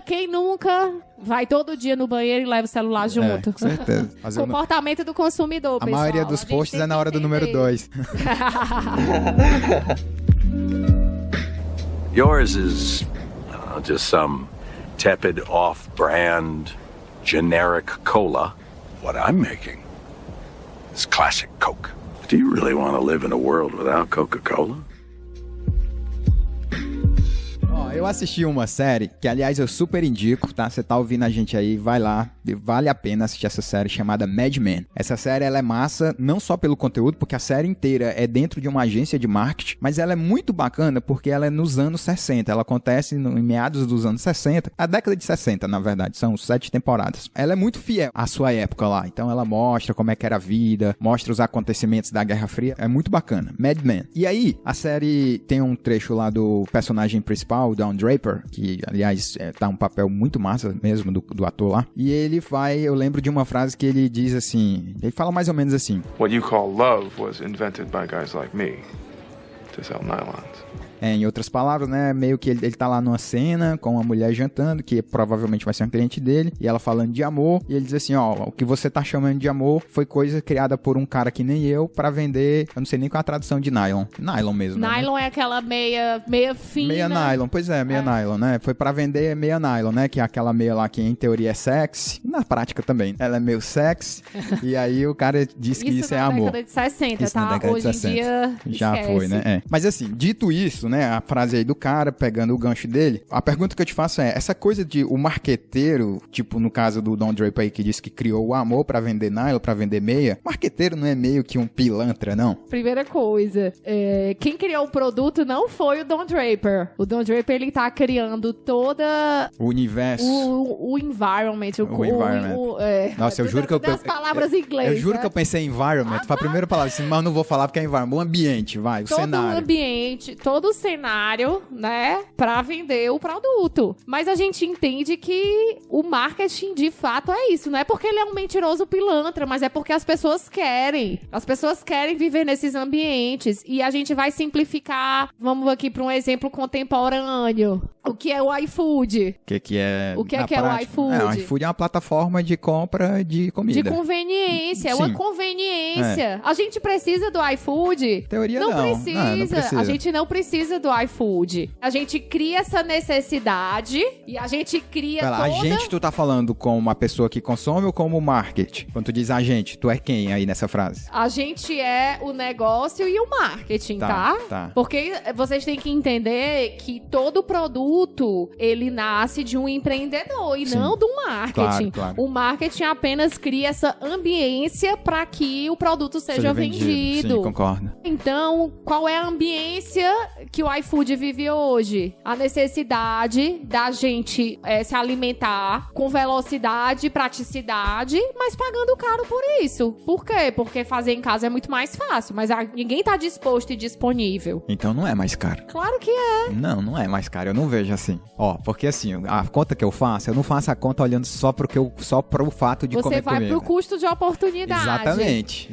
quem nunca vai todo dia no banheiro e leva o celular junto? Com certeza. Comportamento do consumidor, a pessoal. maioria dos posts é na hora do número 2. Yours is just some tepid off-brand generic cola. What I'm making is classic Coke. Do you really want to live in a world without Coca-Cola? Eu assisti uma série, que aliás eu super indico, tá? Você tá ouvindo a gente aí, vai lá, vale a pena assistir essa série chamada Mad Men. Essa série, ela é massa, não só pelo conteúdo, porque a série inteira é dentro de uma agência de marketing, mas ela é muito bacana porque ela é nos anos 60, ela acontece em meados dos anos 60, a década de 60, na verdade, são 7 temporadas. Ela é muito fiel à sua época lá, então ela mostra como é que era a vida, mostra os acontecimentos da Guerra Fria, é muito bacana, Mad Men. E aí, a série tem um trecho lá do personagem principal, Don Draper, que aliás tá um papel muito massa mesmo do ator lá, e ele eu lembro de uma frase que ele diz assim, ele fala mais ou menos assim: What you call love was invented by guys like me to sell nylons. Em outras palavras, né, meio que ele tá lá numa cena com uma mulher jantando, que provavelmente vai ser um cliente dele, e ela falando de amor, e ele diz assim, ó, o que você tá chamando de amor foi coisa criada por um cara que nem eu pra vender, eu não sei nem qual é a tradução de nylon. Nylon mesmo. Nylon, né? É aquela meia fina. Meia nylon, pois é, meia nylon, né? Foi pra vender meia nylon, né? Que é aquela meia lá que em teoria é sexy, na prática também. Ela é meio sexy, e aí o cara disse que isso é amor. Isso na década de 60, isso tá? Na década Hoje de 60. em dia, já esquece. foi, né? É. Mas assim, dito isso, né, a frase aí do cara, pegando o gancho dele, a pergunta que eu te faço é, essa coisa de o marqueteiro, tipo no caso do Don Draper aí que disse que criou o amor pra vender nylon, pra vender meia, marqueteiro não é meio que um pilantra, não? Primeira coisa, quem criou o produto não foi o Don Draper. O Don Draper, ele tá criando toda... O universo. O environment. O environment. Nossa, eu juro que das palavras em inglês. Eu juro que eu pensei em environment. Foi a primeira palavra, assim, mas eu não vou falar porque é environment. O ambiente, vai, o cenário. Todo o ambiente, todo o cenário, né, pra vender o produto. Mas a gente entende que o marketing, de fato, é isso. Não é porque ele é um mentiroso pilantra, mas é porque as pessoas querem. As pessoas querem viver nesses ambientes. E a gente vai simplificar. Vamos aqui pra um exemplo contemporâneo. O que é o iFood? O que é... O que é o iFood? O iFood é uma plataforma de compra de comida. De conveniência, é uma conveniência. A gente precisa do iFood? Teoria não. Não precisa. A gente não precisa do iFood. A gente cria essa necessidade e a gente cria toda... A gente, tu tá falando como uma pessoa que consome ou como marketing? Quando tu diz a gente, tu é quem aí nessa frase? A gente é o negócio e o marketing, tá? Porque vocês têm que entender que todo produto, ele nasce de um empreendedor e não do marketing. Claro. O marketing apenas cria essa ambiência para que o produto seja vendido. Sim, concordo. Então, qual é a ambiência que o iFood vive hoje? A necessidade da gente se alimentar com velocidade, praticidade, mas pagando caro por isso. Por quê? Porque fazer em casa é muito mais fácil, mas ninguém tá disposto e disponível. Então não é mais caro. Claro que é. Não é mais caro. Eu não vejo assim. Porque assim, a conta que eu faço, eu não faço a conta olhando só pro fato de comer comida. Você vai pro custo de oportunidade.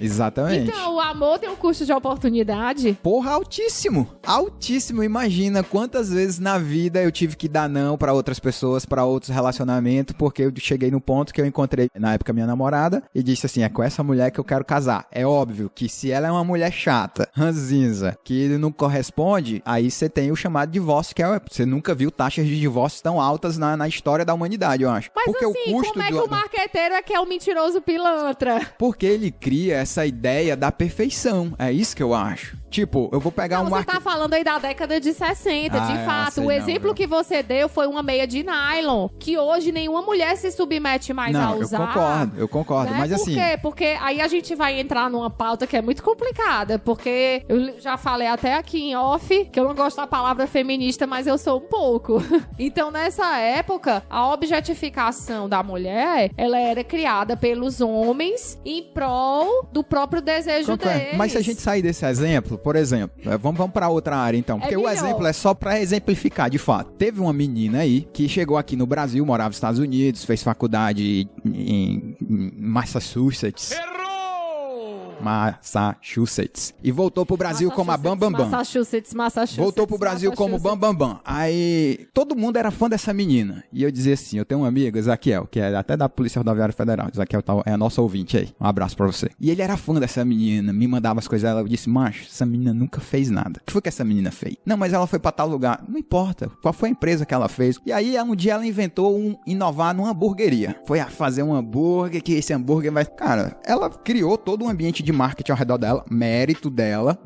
Exatamente. Então, o amor tem um custo de oportunidade? Porra, altíssimo. Altíssimo. Imagina quantas vezes na vida eu tive que dar não pra outras pessoas, pra outros relacionamentos, porque eu cheguei no ponto que eu encontrei, na época, minha namorada, e disse assim, é com essa mulher que eu quero casar. É óbvio que se ela é uma mulher chata, ranzinza, que não corresponde, aí você tem o chamado divórcio, que você nunca viu taxas de divórcio tão altas na história da humanidade, eu acho. Mas porque assim, o custo como é que o marqueteiro é que é o mentiroso pilantra? Porque ele cria essa ideia da perfeição. É isso que eu acho. Tipo, eu vou pegar você tá falando aí da década de 60, de fato. O exemplo que você deu foi uma meia de nylon, que hoje nenhuma mulher se submete mais a usar. Eu concordo, né? mas assim... Por quê? Porque aí a gente vai entrar numa pauta que é muito complicada, porque eu já falei até aqui em off, que eu não gosto da palavra feminista, mas eu sou um pouco. Então, nessa época, a objetificação da mulher, ela era criada pelos homens em prol do próprio desejo deles. Mas se a gente sair desse exemplo, por exemplo, vamos pra outra área então, porque o exemplo é só pra exemplificar, de fato. Teve uma menina aí que chegou aqui no Brasil, morava nos Estados Unidos, fez faculdade em Massachusetts. Massachusetts. E voltou pro Brasil como a Bam Bam Bam. Massachusetts. Voltou pro Brasil como Bam Bam Bam. Aí, todo mundo era fã dessa menina. E eu dizia assim, eu tenho um amigo, Ezequiel, que é até da Polícia Rodoviária Federal. Ezequiel é nosso ouvinte aí. Um abraço pra você. E ele era fã dessa menina, me mandava as coisas dela. Eu disse, macho, essa menina nunca fez nada. O que foi que essa menina fez? Não, mas ela foi pra tal lugar. Não importa. Qual foi a empresa que ela fez? E aí, um dia ela inventou inovar numa hamburgueria. Foi a fazer um hambúrguer, que esse hambúrguer vai... Cara, ela criou todo um ambiente de marketing ao redor dela, mérito dela,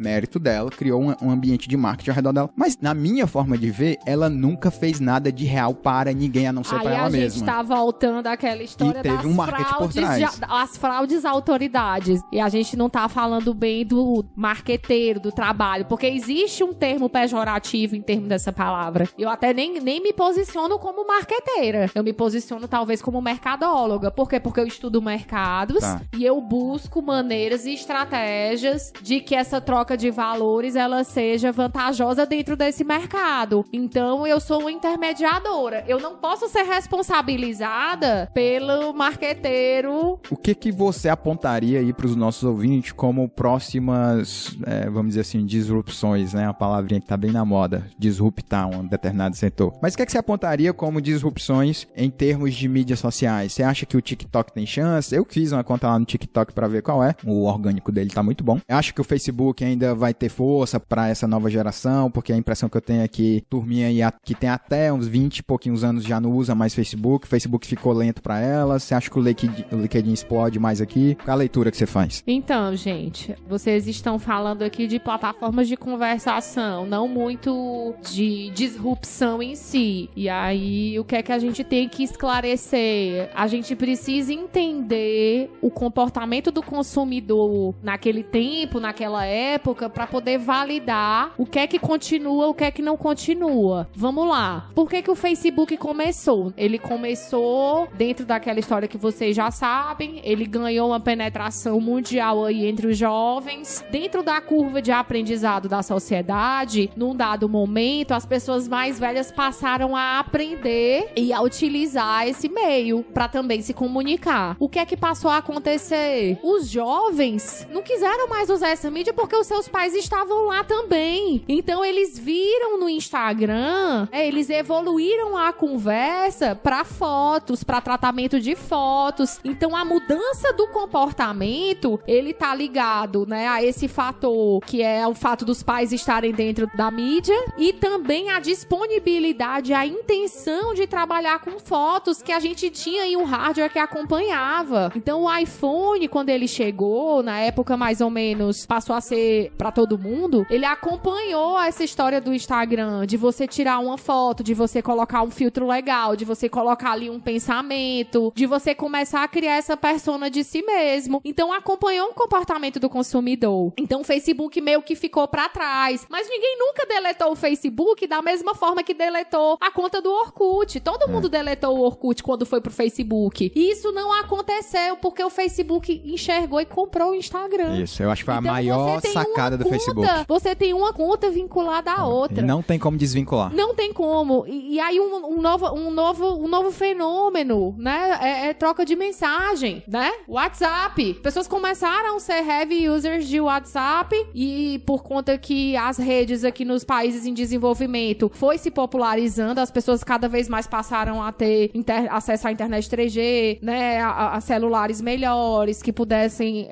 criou um ambiente de marketing ao redor dela, mas na minha forma de ver, ela nunca fez nada de real para ninguém, a não ser para ela mesma. Aí a gente tá voltando àquela história das fraudes, as fraudes autoridades, e a gente não tá falando bem do marqueteiro, do trabalho, porque existe um termo pejorativo em termos dessa palavra. Eu até nem me posiciono como marqueteira, eu me posiciono talvez como mercadóloga. Por quê? Porque eu estudo mercados e eu busco maneiras e estratégias de que essa troca de valores ela seja vantajosa dentro desse mercado. Então, eu sou uma intermediadora. Eu não posso ser responsabilizada pelo marqueteiro. O que você apontaria aí para os nossos ouvintes como próximas, vamos dizer assim, disrupções, né? A palavrinha que tá bem na moda, disruptar um determinado setor. Mas o que você apontaria como disrupções em termos de mídias sociais? Você acha que o TikTok tem chance? Eu fiz uma conta lá no TikTok para ver qual é o orgânico dele tá muito bom. Eu acho que o Facebook ainda vai ter força pra essa nova geração, porque a impressão que eu tenho é que turminha aí que tem até uns 20 e pouquinhos anos já não usa mais Facebook. O Facebook ficou lento pra ela. Você acha que o LinkedIn explode mais aqui? Qual a leitura que você faz? Então, gente, vocês estão falando aqui de plataformas de conversação, não muito de disrupção em si. E aí, o que é que a gente tem que esclarecer? A gente precisa entender o comportamento do consumidor naquele tempo, naquela época, para poder validar o que é que continua, o que é que não continua. Vamos lá. Por que que o Facebook começou? Ele começou dentro daquela história que vocês já sabem, ele ganhou uma penetração mundial aí entre os jovens. Dentro da curva de aprendizado da sociedade, num dado momento, as pessoas mais velhas passaram a aprender e a utilizar esse meio para também se comunicar. O que é que passou a acontecer? Os jovens não quiseram mais usar essa mídia porque os seus pais estavam lá também. Então eles viram no Instagram, eles evoluíram a conversa para fotos, para tratamento de fotos. Então a mudança do comportamento, ele tá ligado, né, a esse fator que é o fato dos pais estarem dentro da mídia e também a disponibilidade, a intenção de trabalhar com fotos que a gente tinha aí um hardware que acompanhava. Então o iPhone, quando ele chegou, na época mais ou menos, passou a ser pra todo mundo, ele acompanhou essa história do Instagram, de você tirar uma foto, de você colocar um filtro legal, de você colocar ali um pensamento, de você começar a criar essa persona de si mesmo. Então acompanhou o comportamento do consumidor. Então o Facebook meio que ficou pra trás. Mas ninguém nunca deletou o Facebook da mesma forma que deletou a conta do Orkut. Todo mundo deletou o Orkut quando foi pro Facebook. E isso não aconteceu porque o Facebook enxergou e comprou o Instagram. Isso, eu acho que foi então, a maior sacada do Facebook. Você tem uma conta vinculada à outra. E não tem como desvincular. Não tem como. E aí um novo fenômeno, né? É troca de mensagem, né? WhatsApp. Pessoas começaram a ser heavy users de WhatsApp e por conta que as redes aqui nos países em desenvolvimento foi se popularizando, as pessoas cada vez mais passaram a ter acesso à internet 3G, né? A celulares melhores que pudessem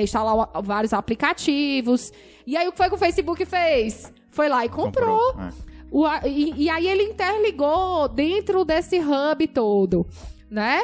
instalar vários aplicativos. E aí o que foi que o Facebook fez? Foi lá e comprou. E aí ele interligou dentro desse hub todo, né?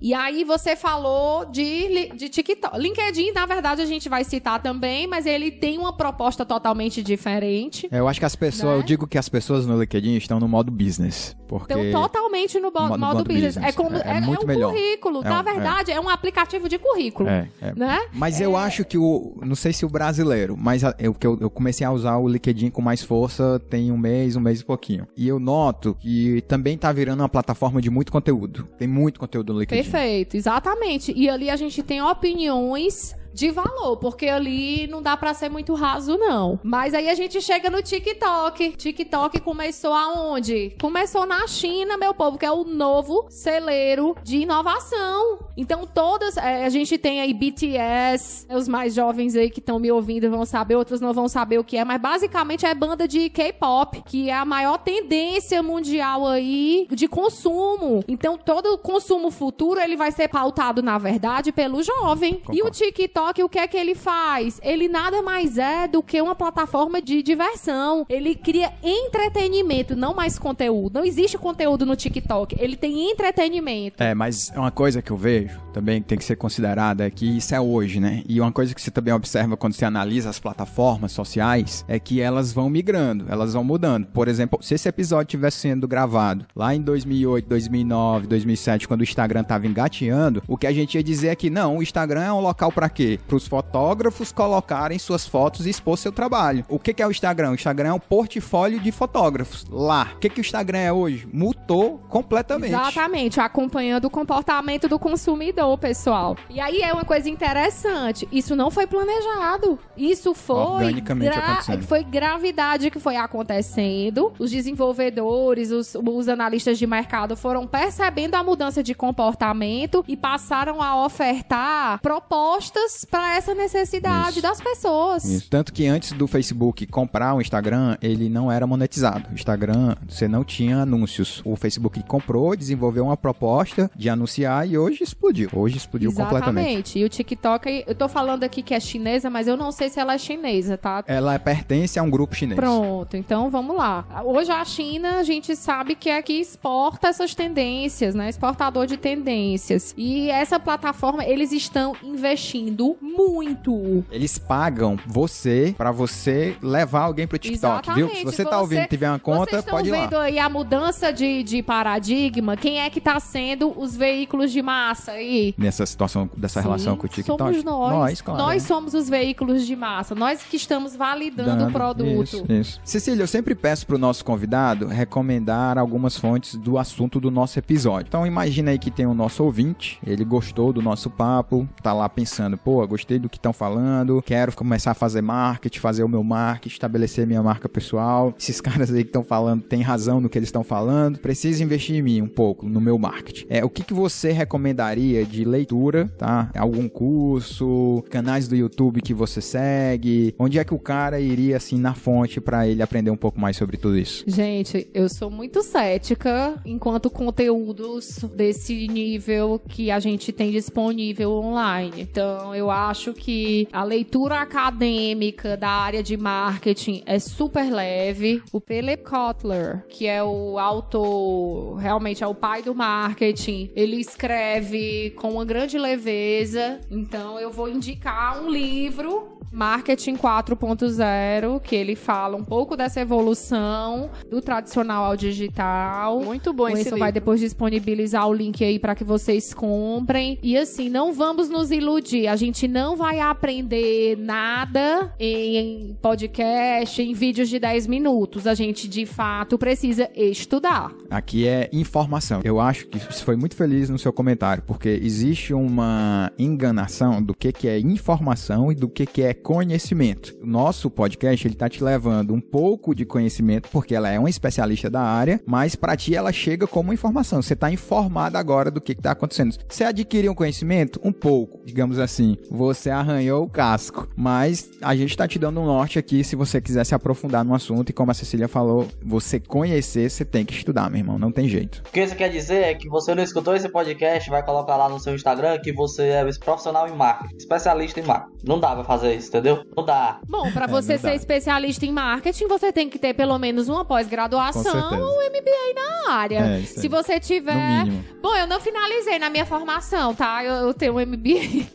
E aí você falou de TikTok. LinkedIn, na verdade, a gente vai citar também, mas ele tem uma proposta totalmente diferente. Eu acho que as pessoas, né? Eu digo que as pessoas no LinkedIn estão no modo business. Porque estão totalmente no modo business. É como muito um melhor. Currículo. Na verdade, é um aplicativo de currículo. Né? Mas eu acho que não sei se o brasileiro, mas eu comecei a usar o LinkedIn com mais força tem um mês e pouquinho. E eu noto que também tá virando uma plataforma de muito conteúdo. Tem muito conteúdo no LinkedIn. Perfeito, exatamente. E ali a gente tem opiniões de valor, porque ali não dá pra ser muito raso, não. Mas aí a gente chega no TikTok. TikTok começou aonde? Começou na China, meu povo, que é o novo celeiro de inovação. Então todas, a gente tem aí BTS, os mais jovens aí que estão me ouvindo vão saber, outros não vão saber o que é, mas basicamente é banda de K-pop, que é a maior tendência mundial aí de consumo. Então todo o consumo futuro, ele vai ser pautado, na verdade, pelo jovem. Concordo. E o TikTok, o que é que ele faz? Ele nada mais é do que uma plataforma de diversão. Ele cria entretenimento, não mais conteúdo. Não existe conteúdo no TikTok. Ele tem entretenimento. Mas uma coisa que eu vejo também que tem que ser considerada é que isso é hoje, né? E uma coisa que você também observa quando você analisa as plataformas sociais é que elas vão migrando, elas vão mudando. Por exemplo, se esse episódio estivesse sendo gravado lá em 2008, 2009, 2007, quando o Instagram estava engateando, o que a gente ia dizer é que não, o Instagram é um local para quê? Para os fotógrafos colocarem suas fotos e expor seu trabalho. O que é o Instagram? O Instagram é um portfólio de fotógrafos. Lá. O que o Instagram é hoje? Mutou completamente. Exatamente. Acompanhando o comportamento do consumidor, pessoal. E aí é uma coisa interessante. Isso não foi planejado. Isso foi organicamente acontecendo. Foi gravidade que foi acontecendo. Os desenvolvedores, os analistas de mercado foram percebendo a mudança de comportamento e passaram a ofertar propostas para essa necessidade das pessoas. Isso. Tanto que antes do Facebook comprar o Instagram, ele não era monetizado. O Instagram, você não tinha anúncios. O Facebook comprou, desenvolveu uma proposta de anunciar e hoje explodiu. Hoje explodiu completamente. Exatamente. E o TikTok, eu tô falando aqui que é chinesa, mas eu não sei se ela é chinesa, tá? Ela pertence a um grupo chinês. Pronto, então vamos lá. Hoje a China, a gente sabe que é que exporta essas tendências, né? Exportador de tendências. E essa plataforma, eles estão investindo muito. Eles pagam você pra você levar alguém pro TikTok, Exatamente. viu? Se você tá ouvindo e tiver uma conta, pode ir lá. Vocês estão vendo aí a mudança de paradigma? Quem é que tá sendo os veículos de massa aí? Nessa situação, dessa relação com o TikTok? Somos nós. Claro. Nós somos os veículos de massa. Nós que estamos validando o produto. Isso. Cecília, eu sempre peço pro nosso convidado recomendar algumas fontes do assunto do nosso episódio. Então imagina aí que tem o nosso ouvinte, ele gostou do nosso papo, tá lá pensando, pô, gostei do que estão falando, quero começar a fazer marketing, fazer o meu marketing, estabelecer minha marca pessoal. Esses caras aí que estão falando têm razão no que eles estão falando, preciso investir em mim um pouco, no meu marketing. O que você recomendaria de leitura, tá? Algum curso, canais do YouTube que você segue? Onde é que o cara iria, assim, na fonte pra ele aprender um pouco mais sobre tudo isso? Gente, eu sou muito cética enquanto conteúdos desse nível que a gente tem disponível online. Então, eu acho que a leitura acadêmica da área de marketing é super leve. O Philip Kotler, que é o autor, realmente é o pai do marketing, ele escreve com uma grande leveza. Então, eu vou indicar um livro, Marketing 4.0, que ele fala um pouco dessa evolução do tradicional ao digital. Muito bom esse livro. Vai depois disponibilizar o link aí para que vocês comprem. E assim, não vamos nos iludir. A gente não vai aprender nada em podcast, em vídeos de 10 minutos. A gente, de fato, precisa estudar. Aqui é informação. Eu acho que você foi muito feliz no seu comentário, porque existe uma enganação do que é informação e do que é conhecimento. O nosso podcast, ele tá te levando um pouco de conhecimento, porque ela é uma especialista da área, mas pra ti ela chega como informação. Você tá informado agora do que tá acontecendo. Você adquiriu um conhecimento? Um pouco, digamos assim. Você arranhou o casco, mas a gente tá te dando um norte aqui se você quiser se aprofundar no assunto, e como a Cecília falou, você conhecer, você tem que estudar, meu irmão, não tem jeito. O que isso quer dizer é que você não escutou esse podcast, vai colocar lá no seu Instagram que você é profissional em marketing, especialista em marketing. Não dá pra fazer isso, entendeu? Não dá. Bom, pra você ser especialista em marketing, você tem que ter pelo menos uma pós-graduação ou um MBA na área. Se você tiver... Bom, eu não finalizei na minha formação, tá? Eu tenho um MBA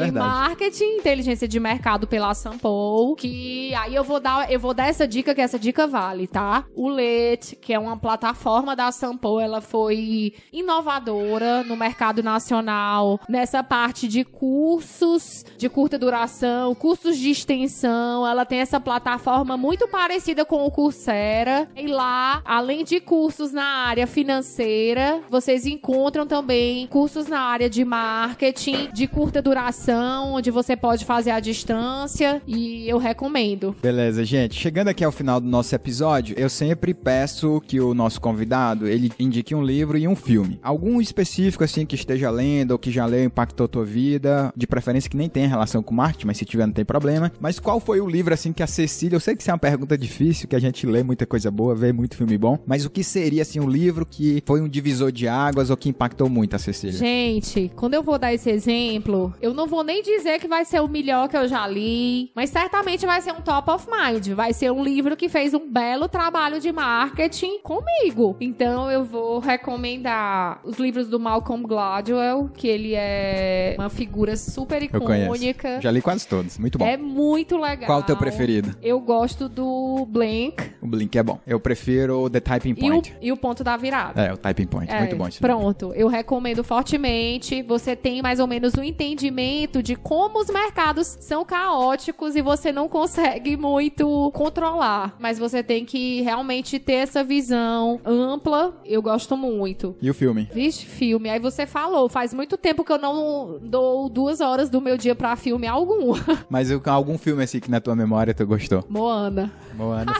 em marketing, inteligência de mercado pela Sampo, que aí eu vou dar essa dica, que essa dica vale, tá? O LET, que é uma plataforma da Sampo, ela foi inovadora no mercado nacional, nessa parte de cursos de curta duração, cursos de extensão. Ela tem essa plataforma muito parecida com o Coursera. E lá, além de cursos na área financeira, vocês encontram também cursos na área de marketing, de curta duração, onde você pode fazer à distância, e eu recomendo. Beleza, gente. Chegando aqui ao final do nosso episódio, eu sempre peço que o nosso convidado, ele indique um livro e um filme. Algum específico, assim, que esteja lendo, ou que já leu, impactou tua vida, de preferência que nem tenha relação com marketing, mas se tiver não tem problema. Mas qual foi o livro, assim, que a Cecília... Eu sei que isso é uma pergunta difícil, que a gente lê muita coisa boa, vê muito filme bom, mas o que seria, assim, um livro que foi um divisor de águas ou que impactou muito a Cecília? Gente, quando eu vou dar esse exemplo, eu não vou nem dizer que vai ser o melhor que eu já li, mas certamente vai ser um top of mind. Vai ser um livro que fez um belo trabalho de marketing comigo. Então, eu vou recomendar os livros do Malcolm Gladwell, que ele é uma figura super icônica. Já li quase todos. Muito bom. É muito legal. Qual o teu preferido? Eu gosto do Blink. O Blink é bom. Eu prefiro The Typing Point. E o Ponto da Virada. O Typing Point. Muito bom esse Pronto. Eu recomendo fortemente. Você tem mais ou menos um entendimento de como os mercados são caóticos e você não consegue muito controlar. Mas você tem que realmente ter essa visão ampla. Eu gosto muito. E o filme? Vixe, filme. Aí você falou. Faz muito tempo que eu não dou 2 horas do meu dia pra filme algum. Mas algum filme assim que na tua memória tu gostou? Moana,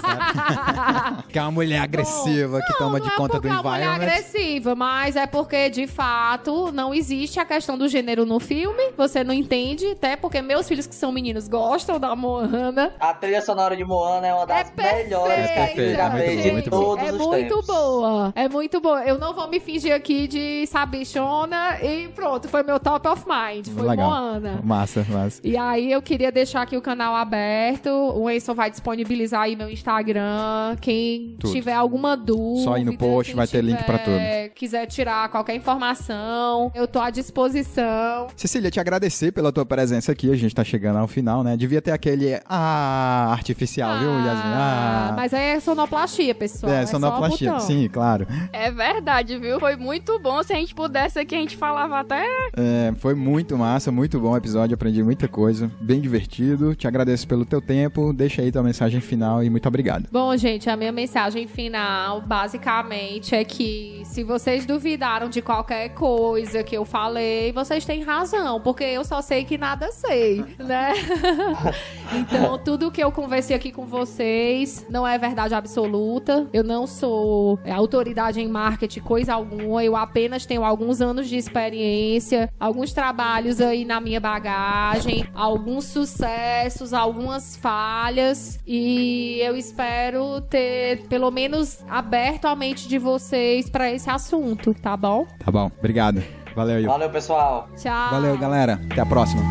sabe? Que é uma mulher agressiva que toma de conta do environment. Não é uma mulher agressiva, mas é porque, de fato, não existe a questão do gênero no filme. filme, você não entende, até porque meus filhos que são meninos gostam da Moana. A trilha sonora de Moana é uma das melhores que a gente já fez de todos os tempos. É muito boa. Eu não vou me fingir aqui de sabichona e pronto, foi meu top of mind, foi Legal. Moana. Massa. E aí eu queria deixar aqui o canal aberto, o Enson vai disponibilizar aí meu Instagram, quem tiver alguma dúvida, só ir no post, vai ter link pra tudo. Quiser tirar qualquer informação, eu tô à disposição. Cecília, te agradecer pela tua presença aqui, a gente tá chegando ao final, né? Devia ter aquele artificial, viu, Yasmin? Mas é sonoplastia, pessoal. É sonoplastia, só o botão. sim, claro. É verdade, viu? Foi muito bom. Se a gente pudesse aqui, a gente falava até... Foi muito massa, muito bom o episódio, aprendi muita coisa, bem divertido. Te agradeço pelo teu tempo, deixa aí tua mensagem final e muito obrigado. Bom, gente, a minha mensagem final, basicamente, é que se vocês duvidaram de qualquer coisa que eu falei, vocês têm razão, porque eu só sei que nada sei, né? Então, tudo que eu conversei aqui com vocês não é verdade absoluta. Eu não sou autoridade em marketing, coisa alguma. Eu apenas tenho alguns anos de experiência, alguns trabalhos aí na minha bagagem, alguns sucessos, algumas falhas, e eu espero ter, pelo menos, aberto a mente de vocês pra esse assunto, tá bom? Tá bom, obrigado. Valeu, Yu. Valeu, pessoal. Tchau. Valeu, galera. Até a próxima.